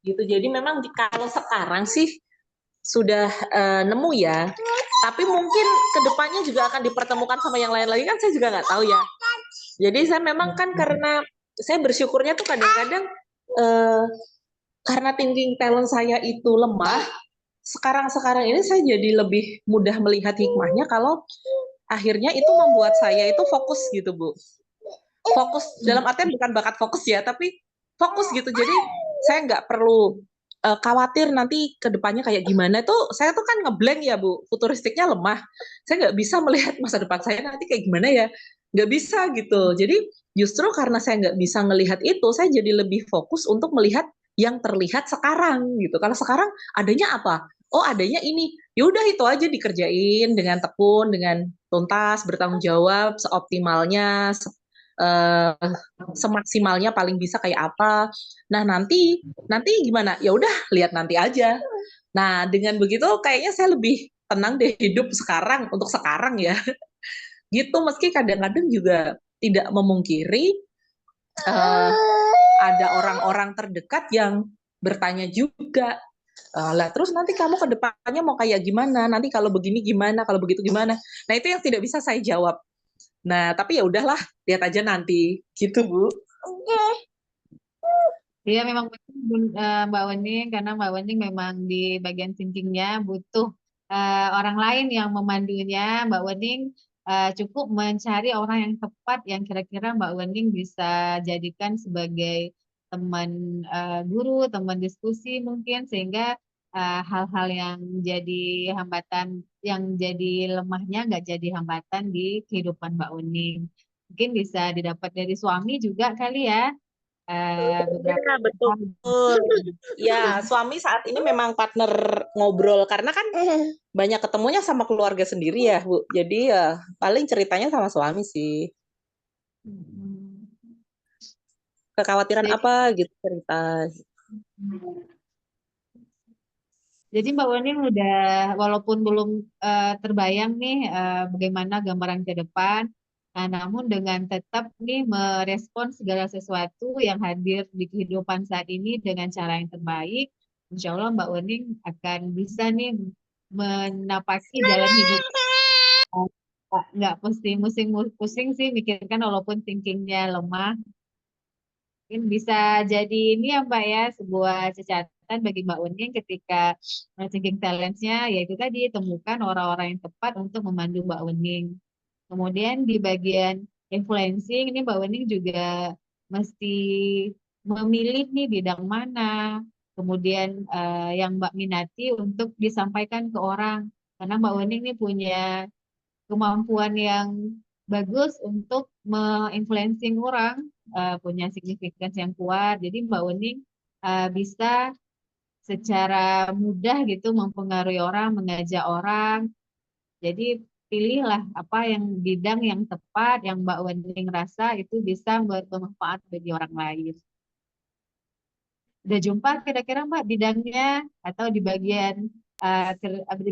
gitu. Jadi memang kalau sekarang sih sudah nemu ya, tapi mungkin kedepannya juga akan dipertemukan sama yang lain lagi kan saya juga nggak tahu ya. Jadi saya memang kan karena saya bersyukurnya tuh kadang-kadang eh, karena thinking talent saya itu lemah, sekarang ini saya jadi lebih mudah melihat hikmahnya kalau akhirnya itu membuat saya itu fokus gitu Bu. Fokus dalam artian bukan bakat fokus ya, tapi fokus gitu. Jadi saya nggak perlu khawatir nanti ke depannya kayak gimana tuh. Saya tuh kan ngeblank ya Bu, futuristiknya lemah. Saya nggak bisa melihat masa depan saya nanti kayak gimana ya. Nggak bisa gitu. Jadi justru karena saya nggak bisa ngelihat itu, saya jadi lebih fokus untuk melihat yang terlihat sekarang gitu. Kalau sekarang adanya apa? Oh adanya ini, ya udah itu aja dikerjain dengan tekun, dengan tuntas, bertanggung jawab, seoptimalnya, eh, semaksimalnya paling bisa kayak apa. Nah, nanti gimana? Ya udah, lihat nanti aja. Nah, dengan begitu kayaknya saya lebih tenang deh hidup sekarang untuk sekarang ya. Gitu meski kadang-kadang juga tidak memungkiri eh, ada orang-orang terdekat yang bertanya juga. Lah terus nanti kamu ke depannya mau kayak gimana? Nanti kalau begini gimana? Kalau begitu gimana? Nah, itu yang tidak bisa saya jawab. Nah, tapi ya udahlah, lihat aja nanti. Gitu, Bu. Iya memang betul Mbak Wening, karena Mbak Wening memang di bagian thinkingnya butuh orang lain yang memandunya. Mbak Wening cukup mencari orang yang tepat yang kira-kira Mbak Wening bisa jadikan sebagai teman guru, teman diskusi mungkin, sehingga hal-hal yang jadi hambatan, yang jadi lemahnya nggak jadi hambatan di kehidupan Mbak Wening. Mungkin bisa didapat dari suami juga kali ya, beberapa Ya, betul. hal. Ya, suami saat ini memang partner ngobrol karena kan banyak ketemunya sama keluarga sendiri ya, Bu. Jadi ya paling ceritanya sama suami sih. Hmm. Kekhawatiran Jadi, apa gitu cerita. jadi Mbak Wanin udah, walaupun belum terbayang nih bagaimana gambaran ke depan, namun dengan tetap nih merespon segala sesuatu yang hadir di kehidupan saat ini dengan cara yang terbaik, Insya Allah Mbak Wanin akan bisa nih menapaki jalan hidup. Nggak pusing-pusing sih mikirkan walaupun thinkingnya lemah. Mungkin bisa jadi ini ya Mbak ya, sebuah catatan bagi Mbak Uning ketika thinking talents-nya, yaitu tadi temukan orang-orang yang tepat untuk memandu Mbak Uning. Kemudian di bagian influencing, ini Mbak Uning juga mesti memilih nih bidang mana, kemudian yang Mbak minati untuk disampaikan ke orang. Karena Mbak Uning ini punya kemampuan yang bagus untuk me-influencing orang, punya significance yang kuat. Jadi Mbak Uning bisa secara mudah gitu mempengaruhi orang, mengajak orang. Jadi pilihlah apa yang bidang yang tepat yang Mbak Uning rasa itu bisa bermanfaat bagi orang lain. Udah jumpa kira-kira Mbak bidangnya atau di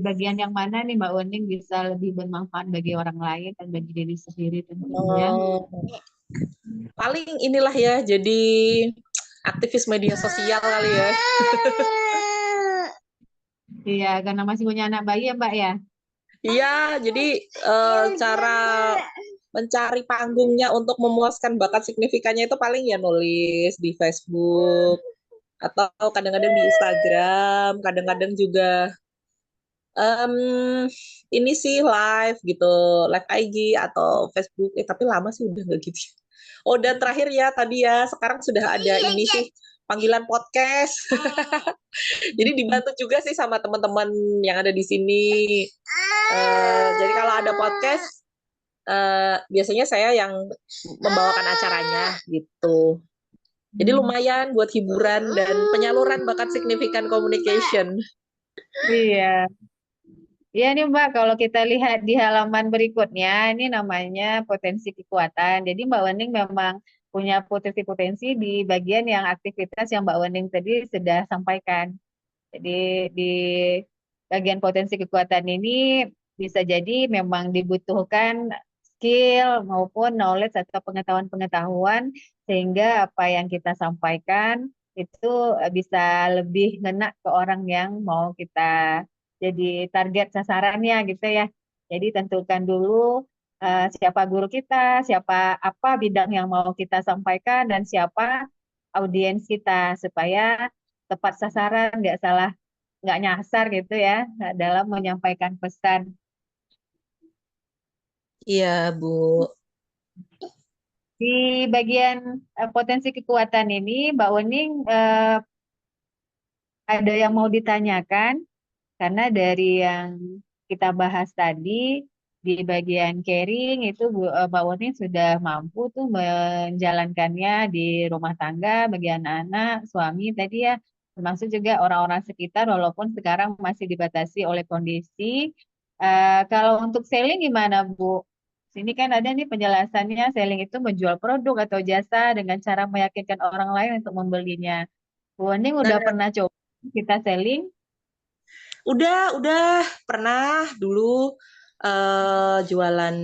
bagian yang mana nih Mbak Uning bisa lebih bermanfaat bagi orang lain dan bagi diri sendiri tentunya. Eh, Paling inilah ya jadi aktivis media sosial kali ya. Iya, karena masih punya anak bayi ya Mbak ya. Iya, jadi cara mencari panggungnya untuk memuaskan bakat signifikannya itu paling ya nulis di Facebook atau kadang-kadang di Instagram, kadang-kadang juga em, ini sih live gitu, live IG atau Facebook. Tapi lama sih udah nggak gitu. Oh, dan terakhir ya tadi ya, sekarang sudah ada ini sih panggilan podcast. Jadi dibantu juga sih sama teman-teman yang ada di sini. Jadi kalau ada podcast, biasanya saya yang membawakan acaranya gitu. Jadi lumayan buat hiburan dan penyaluran bakat signifikan communication. Iya, Iya nih Mbak, kalau kita lihat di halaman berikutnya, ini namanya potensi kekuatan. Jadi Mbak Wening memang punya potensi-potensi di bagian yang aktivitas yang Mbak Wening tadi sudah sampaikan. Jadi di bagian potensi kekuatan ini bisa jadi memang dibutuhkan skill maupun knowledge atau pengetahuan-pengetahuan sehingga apa yang kita sampaikan itu bisa lebih ngena ke orang yang mau kita jadi target sasarannya gitu ya. Jadi tentukan dulu siapa guru kita, siapa apa bidang yang mau kita sampaikan dan siapa audiens kita supaya tepat sasaran, nggak nyasar gitu ya dalam menyampaikan pesan. Iya, Bu. Di bagian potensi kekuatan ini, Mbak Wening ada yang mau ditanyakan karena dari yang kita bahas tadi di bagian caring itu Mbak Wening sudah mampu tuh menjalankannya di rumah tangga, bagi anak-anak, suami tadi ya, termasuk juga orang-orang sekitar walaupun sekarang masih dibatasi oleh kondisi. Kalau untuk selling gimana Bu? Sini kan ada nih penjelasannya selling itu menjual produk atau jasa dengan cara meyakinkan orang lain untuk membelinya. Bu Wening udah Nah, pernah coba kita selling? udah pernah dulu jualan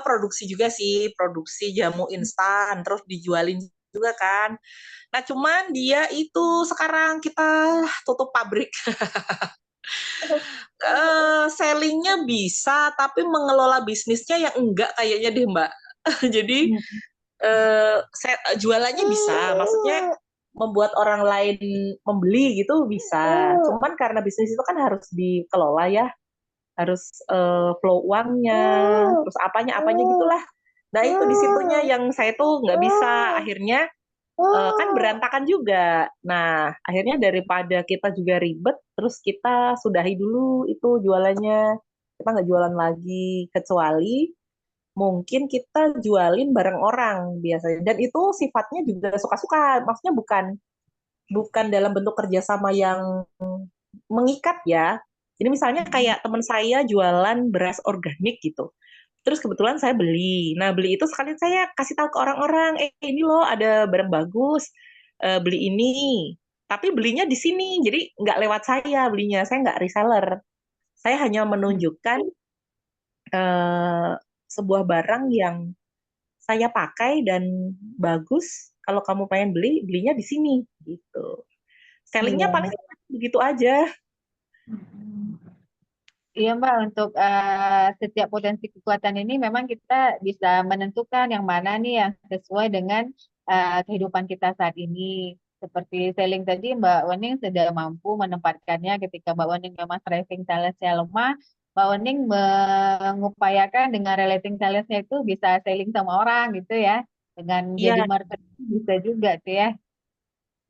produksi juga sih, produksi jamu instan terus dijualin juga kan. Nah, cuman dia itu sekarang kita tutup pabrik. Sellingnya bisa, tapi mengelola bisnisnya yang enggak kayaknya deh, Mbak. Jadi Hmm. jualannya bisa, maksudnya membuat orang lain membeli gitu bisa. Cuman karena bisnis itu kan harus dikelola ya, harus flow uangnya, terus apanya apanya gitulah. Nah itu di situnya yang saya tuh nggak bisa. Akhirnya kan berantakan juga. Nah akhirnya daripada kita juga ribet, terus kita sudahi dulu itu jualannya. Kita nggak jualan lagi, kecuali mungkin kita jualin bareng orang biasanya. Dan itu sifatnya juga suka-suka. Maksudnya bukan bukan dalam bentuk kerjasama yang mengikat ya. Jadi misalnya kayak teman saya jualan beras organik gitu. Terus kebetulan saya beli. Nah, beli itu sekalian saya kasih tahu ke orang-orang, ini loh ada barang bagus, beli ini. Tapi belinya di sini, jadi nggak lewat saya belinya. Saya nggak reseller. Saya hanya menunjukkan eh, sebuah barang yang saya pakai dan bagus. Kalau kamu pengen beli, belinya di sini gitu. Sellingnya Iya. paling begitu aja. Iya Mbak, untuk setiap potensi kekuatan ini memang kita bisa menentukan yang mana nih yang sesuai dengan kehidupan kita saat ini. Seperti selling tadi, Mbak Wening sudah mampu menempatkannya ketika Mbak Wening memang driving talentnya lemah, Mbak Wening mengupayakan dengan relating talentnya itu bisa selling sama orang gitu ya. Dengan Iya, jadi marketing bisa juga tuh ya.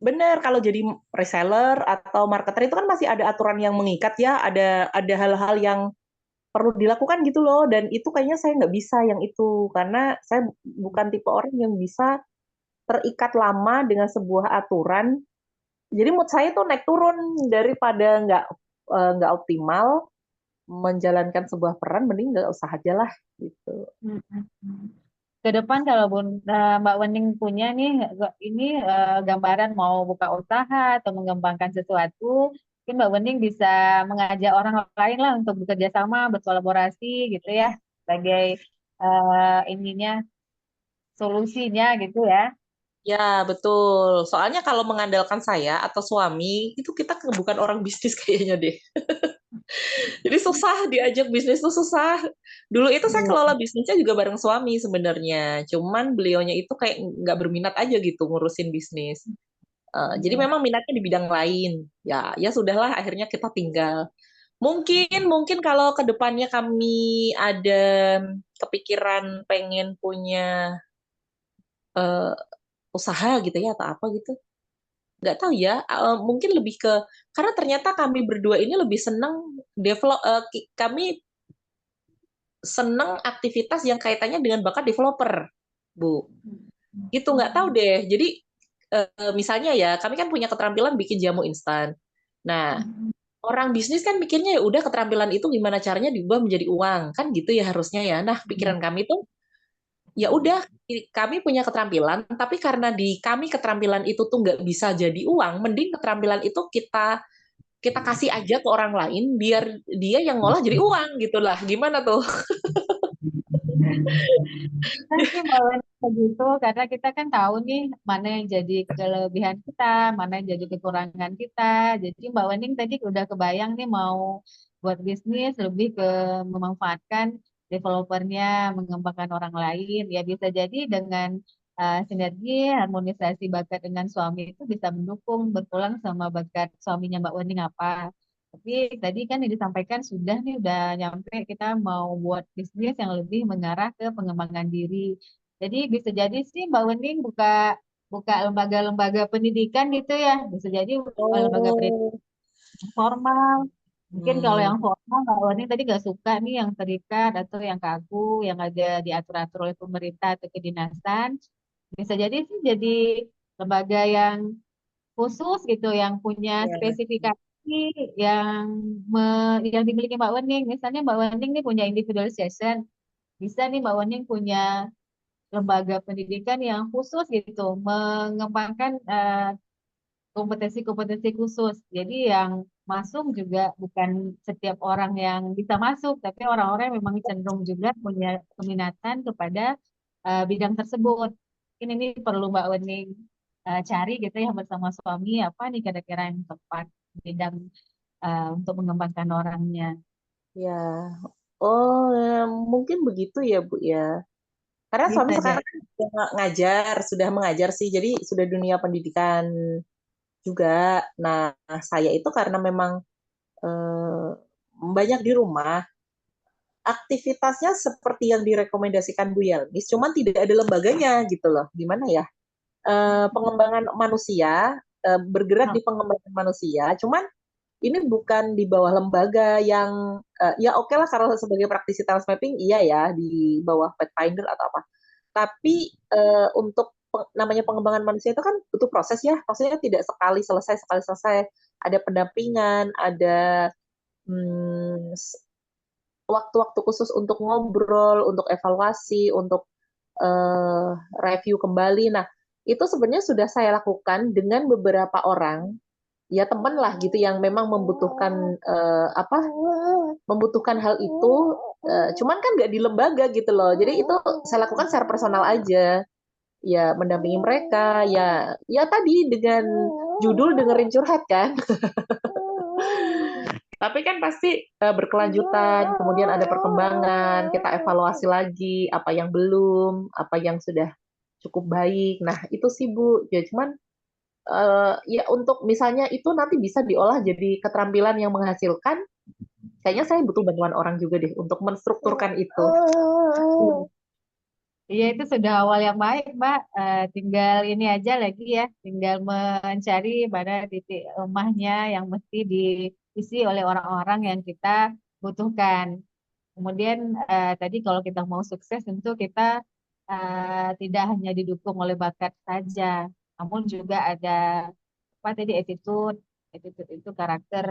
bener, kalau jadi reseller atau marketer itu kan masih ada aturan yang mengikat ya, ada hal-hal yang perlu dilakukan gitu loh, dan itu kayaknya saya nggak bisa yang itu, karena saya bukan tipe orang yang bisa terikat lama dengan sebuah aturan. Jadi mood saya tuh naik turun daripada nggak optimal menjalankan sebuah peran, mending nggak usah aja lah gitu. Mm-mm. Ke depan kalau Mbak Wening punya nih ini gambaran mau buka usaha atau mengembangkan sesuatu, mungkin Mbak Wening bisa mengajak orang lain lah untuk bekerja sama, berkolaborasi gitu ya, sebagai ininya solusinya gitu ya. Ya, betul. Soalnya kalau mengandalkan saya atau suami, itu kita bukan orang bisnis kayaknya deh. Jadi susah diajak bisnis tuh susah. Dulu itu saya Iya. kelola bisnisnya juga bareng suami sebenarnya. Cuman beliaunya itu kayak nggak berminat aja gitu ngurusin bisnis. Jadi Iya. memang minatnya di bidang lain. Ya, ya sudahlah akhirnya kita tinggal. Mungkin mungkin kalau ke depannya kami ada kepikiran pengen punya eh, usaha gitu ya atau apa gitu. Nggak tahu ya, mungkin lebih ke karena ternyata kami berdua ini lebih senang kami seneng aktivitas yang kaitannya dengan bakat developer, Bu. Gitu nggak tahu deh. Jadi misalnya ya, kami kan punya keterampilan bikin jamu instan. Nah, orang bisnis kan mikirnya ya udah keterampilan itu gimana caranya diubah menjadi uang kan gitu ya harusnya ya. Nah pikiran kami tuh ya udah kami punya keterampilan tapi karena di kami keterampilan itu tuh nggak bisa jadi uang, mending keterampilan itu kita kita kasih aja ke orang lain biar dia yang ngolah jadi uang gitulah. Gimana tuh? Kan sih bawaan begitu karena kita kan tahu nih mana yang jadi kelebihan kita, mana yang jadi kekurangan kita. Jadi Mbak Wening tadi udah kebayang nih mau buat bisnis lebih ke memanfaatkan developernya, mengembangkan orang lain. Ya bisa jadi dengan sinergi, harmonisasi bakat dengan suami itu bisa mendukung berpulang sama bakat suaminya Mbak Wening apa. Tapi tadi kan yang disampaikan sudah nih udah nyampe kita mau buat bisnis yang lebih mengarah ke pengembangan diri. Jadi bisa jadi sih Mbak Wening buka buka lembaga-lembaga pendidikan gitu ya. Bisa jadi lembaga pendidikan Oh, formal. Mungkin kalau hmm, yang formal Mbak Wening tadi gak suka nih yang terikat atau yang kaku, yang ada diatur-atur oleh pemerintah atau kedinasan. Bisa jadi sih jadi lembaga yang khusus gitu yang punya ya, spesifikasi yang yang dimiliki Mbak Wening. Misalnya Mbak Wening nih punya individualization, bisa nih Mbak Wening punya lembaga pendidikan yang khusus gitu, mengembangkan kompetensi-kompetensi khusus. Jadi yang masuk juga bukan setiap orang yang bisa masuk, tapi orang-orang yang memang cenderung juga punya keminatan kepada bidang tersebut. Mungkin ini perlu Mbak Wening cari gitu ya bersama suami apa nih kira-kira yang tepat bidang untuk mengembangkan orangnya. ya. Oh, mungkin begitu ya, Bu ya. Karena suami Bisa sekarang jadi. kan sudah mengajar sih, jadi sudah dunia pendidikan juga. Nah, saya itu karena memang eh, banyak di rumah, aktivitasnya seperti yang direkomendasikan Bu Yelmis, cuman tidak ada lembaganya gitu loh. Gimana ya? Pengembangan manusia, bergerak Oh, di pengembangan manusia, cuman ini bukan di bawah lembaga yang ya oke lah kalau sebagai praktisi talent mapping iya ya di bawah Pathfinder atau apa. Tapi untuk namanya pengembangan manusia itu kan butuh proses ya. Maksudnya tidak sekali selesai. Ada pendampingan, ada hmm, waktu-waktu khusus untuk ngobrol, untuk evaluasi, untuk eh, review kembali. Nah, itu sebenarnya sudah saya lakukan dengan beberapa orang, ya teman lah gitu yang memang membutuhkan apa membutuhkan hal itu, cuman kan nggak di lembaga gitu loh, jadi itu saya lakukan secara personal aja, ya mendampingi mereka, ya ya tadi dengan judul dengerin curhat kan. Tapi kan pasti berkelanjutan, kemudian ada perkembangan, kita evaluasi lagi apa yang belum, apa yang sudah cukup baik. Nah, itu sih Bu. Ya cuman ya untuk misalnya itu nanti bisa diolah jadi keterampilan yang menghasilkan, kayaknya saya butuh bantuan orang juga deh untuk menstrukturkan itu. iya itu sudah awal yang baik, Mbak. Tinggal ini aja lagi ya, tinggal mencari pada titik lemahnya yang mesti diisi oleh orang-orang yang kita butuhkan. Kemudian tadi kalau kita mau sukses tentu kita tidak hanya didukung oleh bakat saja, namun juga ada apa tadi attitude, attitude itu karakter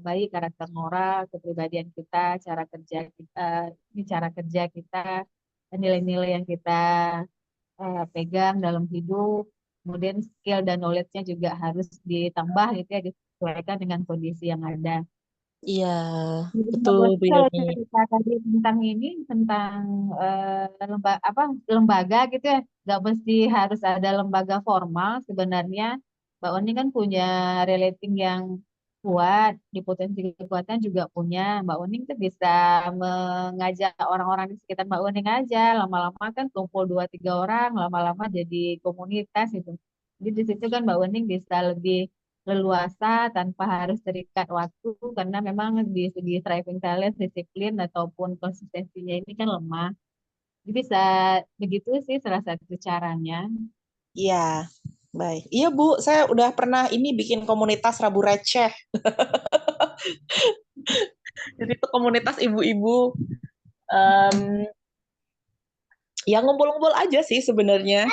baik, karakter moral, kepribadian kita, cara kerja kita, ini cara kerja kita, nilai-nilai yang kita pegang dalam hidup. Kemudian skill dan knowledge-nya juga harus ditambah gitu ya, disesuaikan dengan kondisi yang ada. Iya, Jadi Mbak betul Boti Bu kalau Yoni. cerita tadi tentang ini, tentang apa lembaga gitu ya, nggak mesti harus ada lembaga formal. Sebenarnya Mbak Oni kan punya relating yang kuat, di potensi kekuatan juga punya. Mbak Oni tuh bisa mengajak orang-orang di sekitar Mbak Oni aja. Lama-lama kan kumpul dua tiga orang, lama-lama jadi komunitas gitu. Jadi di situ kan Mbak Wening bisa lebih leluasa tanpa harus terikat waktu karena memang di segi driving talent, disiplin ataupun konsistensinya ini kan lemah. Jadi bisa begitu sih salah satu caranya. Iya, baik. Iya Bu, saya udah pernah ini bikin komunitas Rabu Receh. Jadi itu komunitas ibu-ibu em, yang ngumpul-ngumpul aja sih sebenarnya.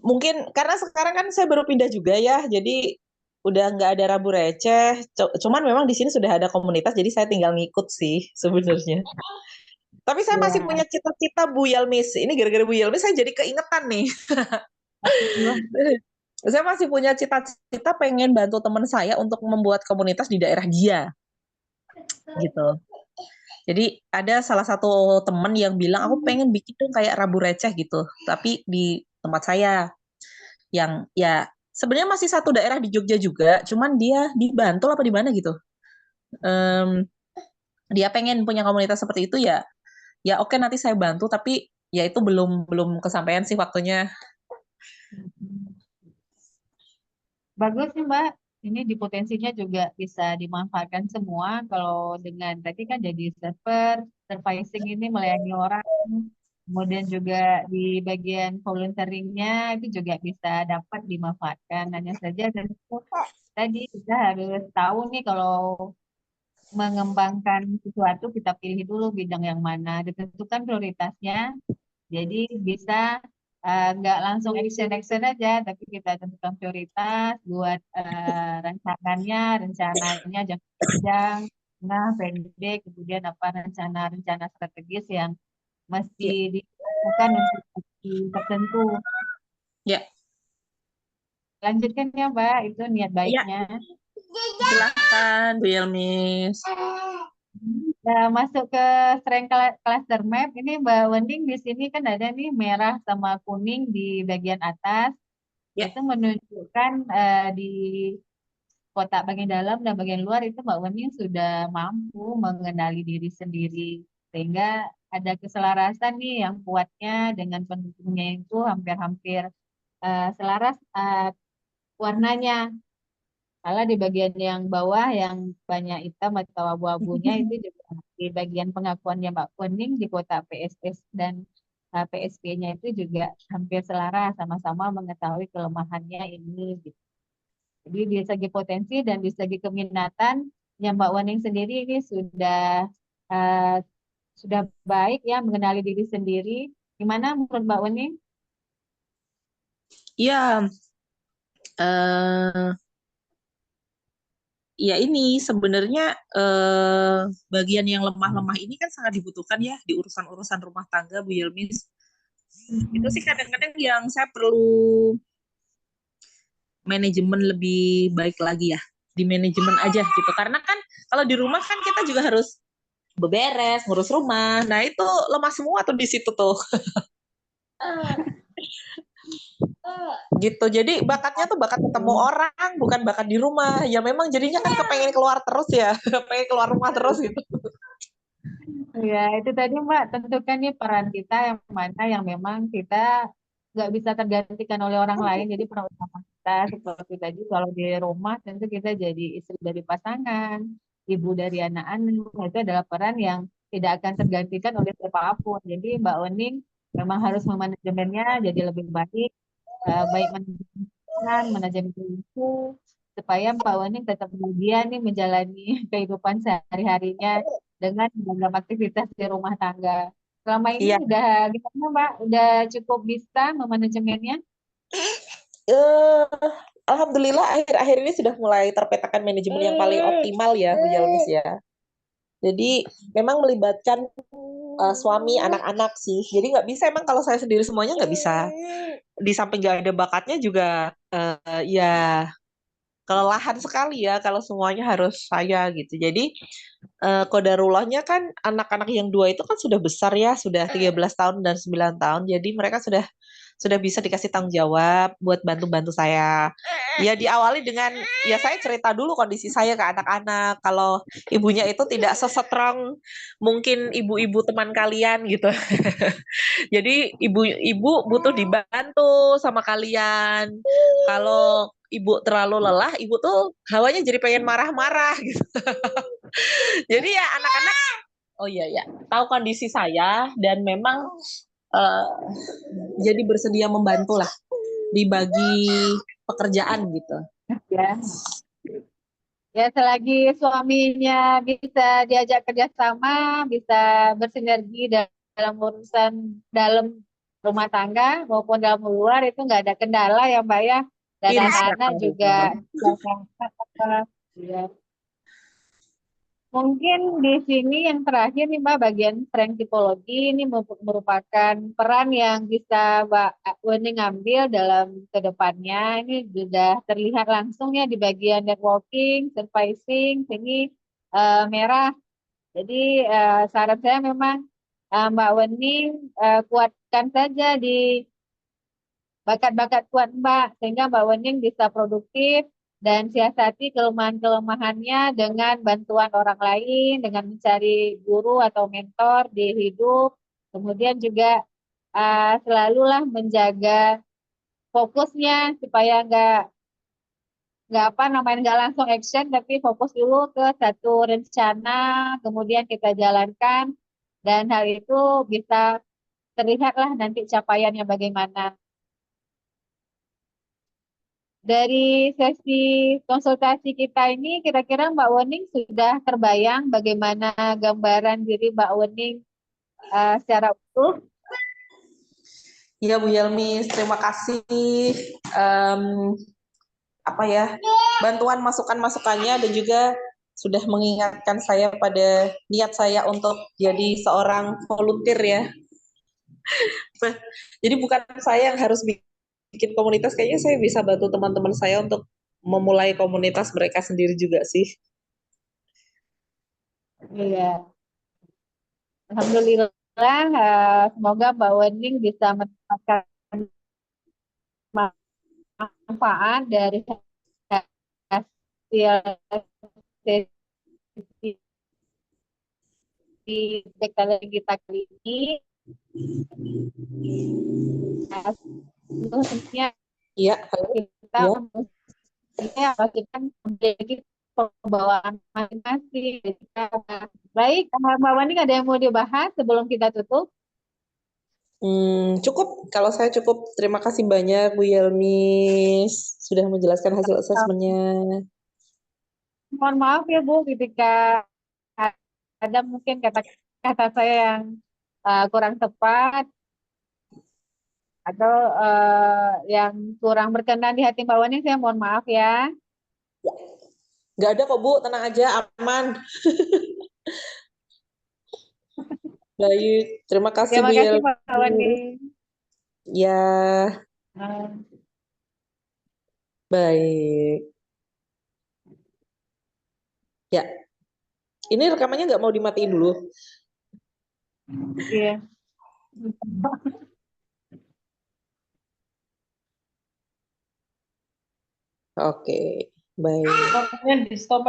Mungkin karena sekarang kan saya baru pindah juga ya, jadi udah nggak ada Rabu Receh. Cuman memang di sini sudah ada komunitas, jadi saya tinggal ngikut sih sebenarnya. Tapi saya masih Ya, punya cita-cita Bu Yelmis. Ini gara-gara Bu Yelmis saya jadi keingetan nih. Saya masih punya cita-cita pengen bantu teman saya untuk membuat komunitas di daerah dia, gitu. Jadi ada salah satu teman yang bilang aku pengen bikin tuh kayak Rabu Receh gitu, tapi di tempat saya yang ya sebenarnya masih satu daerah di Jogja juga, cuman dia di Bantul apa di mana gitu. Em, dia pengen punya komunitas seperti itu ya. Ya oke nanti saya bantu, tapi ya itu belum belum kesampaian sih waktunya. bagus sih Mbak. Ini di potensinya juga bisa dimanfaatkan semua. Kalau dengan tadi kan jadi server, supervising ini melayani orang. Kemudian juga di bagian volunteeringnya itu juga bisa dapat dimanfaatkan. Hanya saja tentu tadi kita harus tahu nih kalau mengembangkan sesuatu kita pilih dulu bidang yang mana, ditentukan prioritasnya. Jadi bisa nggak langsung action aja, tapi kita tentukan prioritas buat rencananya jangka panjang, nah pendek, kemudian apa rencana-rencana strategis yang mesti Ya, dilakukan untuk tertentu. ya, Lanjutkan ya Mbak, itu niat ya. baiknya. Silahkan Bu Yelmis. Masuk ke strength cluster map, ini Mbak Wending di sini kan ada nih merah sama kuning di bagian atas. Ya, Itu menunjukkan di kotak bagian dalam dan bagian luar itu Mbak Wening sudah mampu mengenali diri sendiri. Sehingga ada keselarasan nih yang kuatnya dengan pendukungnya itu hampir-hampir selaras warnanya. Malah di bagian yang bawah yang banyak hitam atau abu-abunya itu juga di bagian pengakuannya Mbak Wening di kotak PSS dan PSP-nya itu juga hampir selaras sama-sama mengetahui kelemahannya ini gitu. Jadi di segi potensi dan di segi keminatan, yang Mbak Waning sendiri ini eh, sudah baik ya mengenali diri sendiri. Gimana menurut Mbak Waning? iya. eh Ya ini sebenarnya bagian yang lemah-lemah ini kan sangat dibutuhkan ya di urusan-urusan rumah tangga, Bu Yelmis. Itu sih kadang-kadang yang saya perlu manajemen lebih baik lagi ya, di manajemen aja gitu. Karena kan kalau di rumah kan kita juga harus beberes, ngurus rumah. Nah itu lemah semua tuh di situ tuh. Gitu. Jadi bakatnya tuh bakat ketemu orang, bukan bakat di rumah. Ya memang jadinya kan kepengen keluar terus ya, pengen keluar rumah terus gitu. Ya, itu tadi Mbak, tentukan nih peran kita yang mana yang memang kita nggak bisa tergantikan oleh orang lain. Jadi peran utama kita seperti tadi kalau di rumah tentu kita jadi istri dari pasangan, ibu dari anak-anak. Nah, itu adalah peran yang tidak akan tergantikan oleh siapapun. Jadi Mbak Oning memang harus memanajemennya jadi lebih baik, baik manajemen, manajemen waktu, supaya Mbak Wening tetap bahagia nih menjalani kehidupan sehari-harinya dengan beragam aktivitas di rumah tangga. Selama ini Iya, udah gimana Mbak? Udah cukup bisa memanajemennya? eh Alhamdulillah akhir-akhir ini sudah mulai terpetakan manajemen yang paling optimal ya, Bu Jalmis ya. Jadi memang melibatkan suami, anak-anak sih. Jadi nggak bisa emang kalau saya sendiri semuanya nggak bisa. Di samping nggak ada bakatnya juga ya kelelahan sekali ya kalau semuanya harus saya gitu. Jadi kodarullahnya kan anak-anak yang dua itu kan sudah besar ya, sudah 13 tahun dan 9 tahun. Jadi mereka sudah bisa dikasih tanggung jawab buat bantu-bantu saya. Ya diawali dengan ya saya cerita dulu kondisi saya ke anak-anak. Kalau ibunya itu tidak sesetrong mungkin ibu-ibu teman kalian gitu. Jadi ibu-ibu butuh dibantu sama kalian. Kalau ibu terlalu lelah, ibu tuh hawanya jadi pengen marah-marah gitu. Jadi ya anak-anak oh iya ya, tahu kondisi saya dan memang eh, jadi bersedia membantu lah dibagi pekerjaan gitu. Ya, ya selagi suaminya bisa diajak kerjasama, bisa bersinergi dalam urusan dalam rumah tangga maupun dalam luar itu nggak ada kendala ya Mbak ya. dan Insya anak-anak juga Allah. ya. Mungkin di sini yang terakhir nih Mbak, bagian strength typology ini merupakan peran yang bisa Mbak Wening ambil dalam kedepannya. Ini sudah terlihat langsung ya di bagian networking, surviving, ini merah. Jadi saran saya memang Mbak Wening kuatkan saja di bakat-bakat kuat Mbak, sehingga Mbak Wening bisa produktif dan siasati kelemahan-kelemahannya dengan bantuan orang lain, dengan mencari guru atau mentor di hidup. Kemudian juga selalulah menjaga fokusnya supaya nggak apa namanya nggak langsung action, tapi fokus dulu ke satu rencana, kemudian kita jalankan dan hal itu bisa terlihatlah nanti capaiannya bagaimana. Dari sesi konsultasi kita ini, kira-kira Mbak Wening sudah terbayang bagaimana gambaran diri Mbak Wening secara utuh? Ya Bu Yelmis, terima kasih. Em, apa ya, bantuan masukan-masukannya dan juga sudah mengingatkan saya pada niat saya untuk jadi seorang volunteer ya. Jadi bukan saya yang harus bikin komunitas, kayaknya saya bisa bantu teman-teman saya untuk memulai komunitas mereka sendiri juga sih. Iya, Alhamdulillah. Semoga Mbak Wening bisa mendapatkan manfaat dari hasil sesi teknologi kita kali ini. Sebenarnya Iya, halo. kita Ya. mestinya kita memiliki pembawaan masing-masing. Baik, Mbak Wani ada yang mau dibahas sebelum kita tutup? Cukup, kalau saya cukup. Terima kasih banyak Bu Yelmis sudah menjelaskan hasil asesmennya. Mohon maaf ya Bu, ketika ada mungkin kata-kata saya yang kurang tepat atau yang kurang berkenan di hati Mbak Wani, saya mohon maaf ya. Nggak ada kok Bu, tenang aja, aman. Baik, terima kasih Terima Bu kasih Mbak Wani. Yelmis. Ya, baik. Ya, ini rekamannya nggak mau dimatiin dulu. Iya. Oke, baik. Pokoknya di stop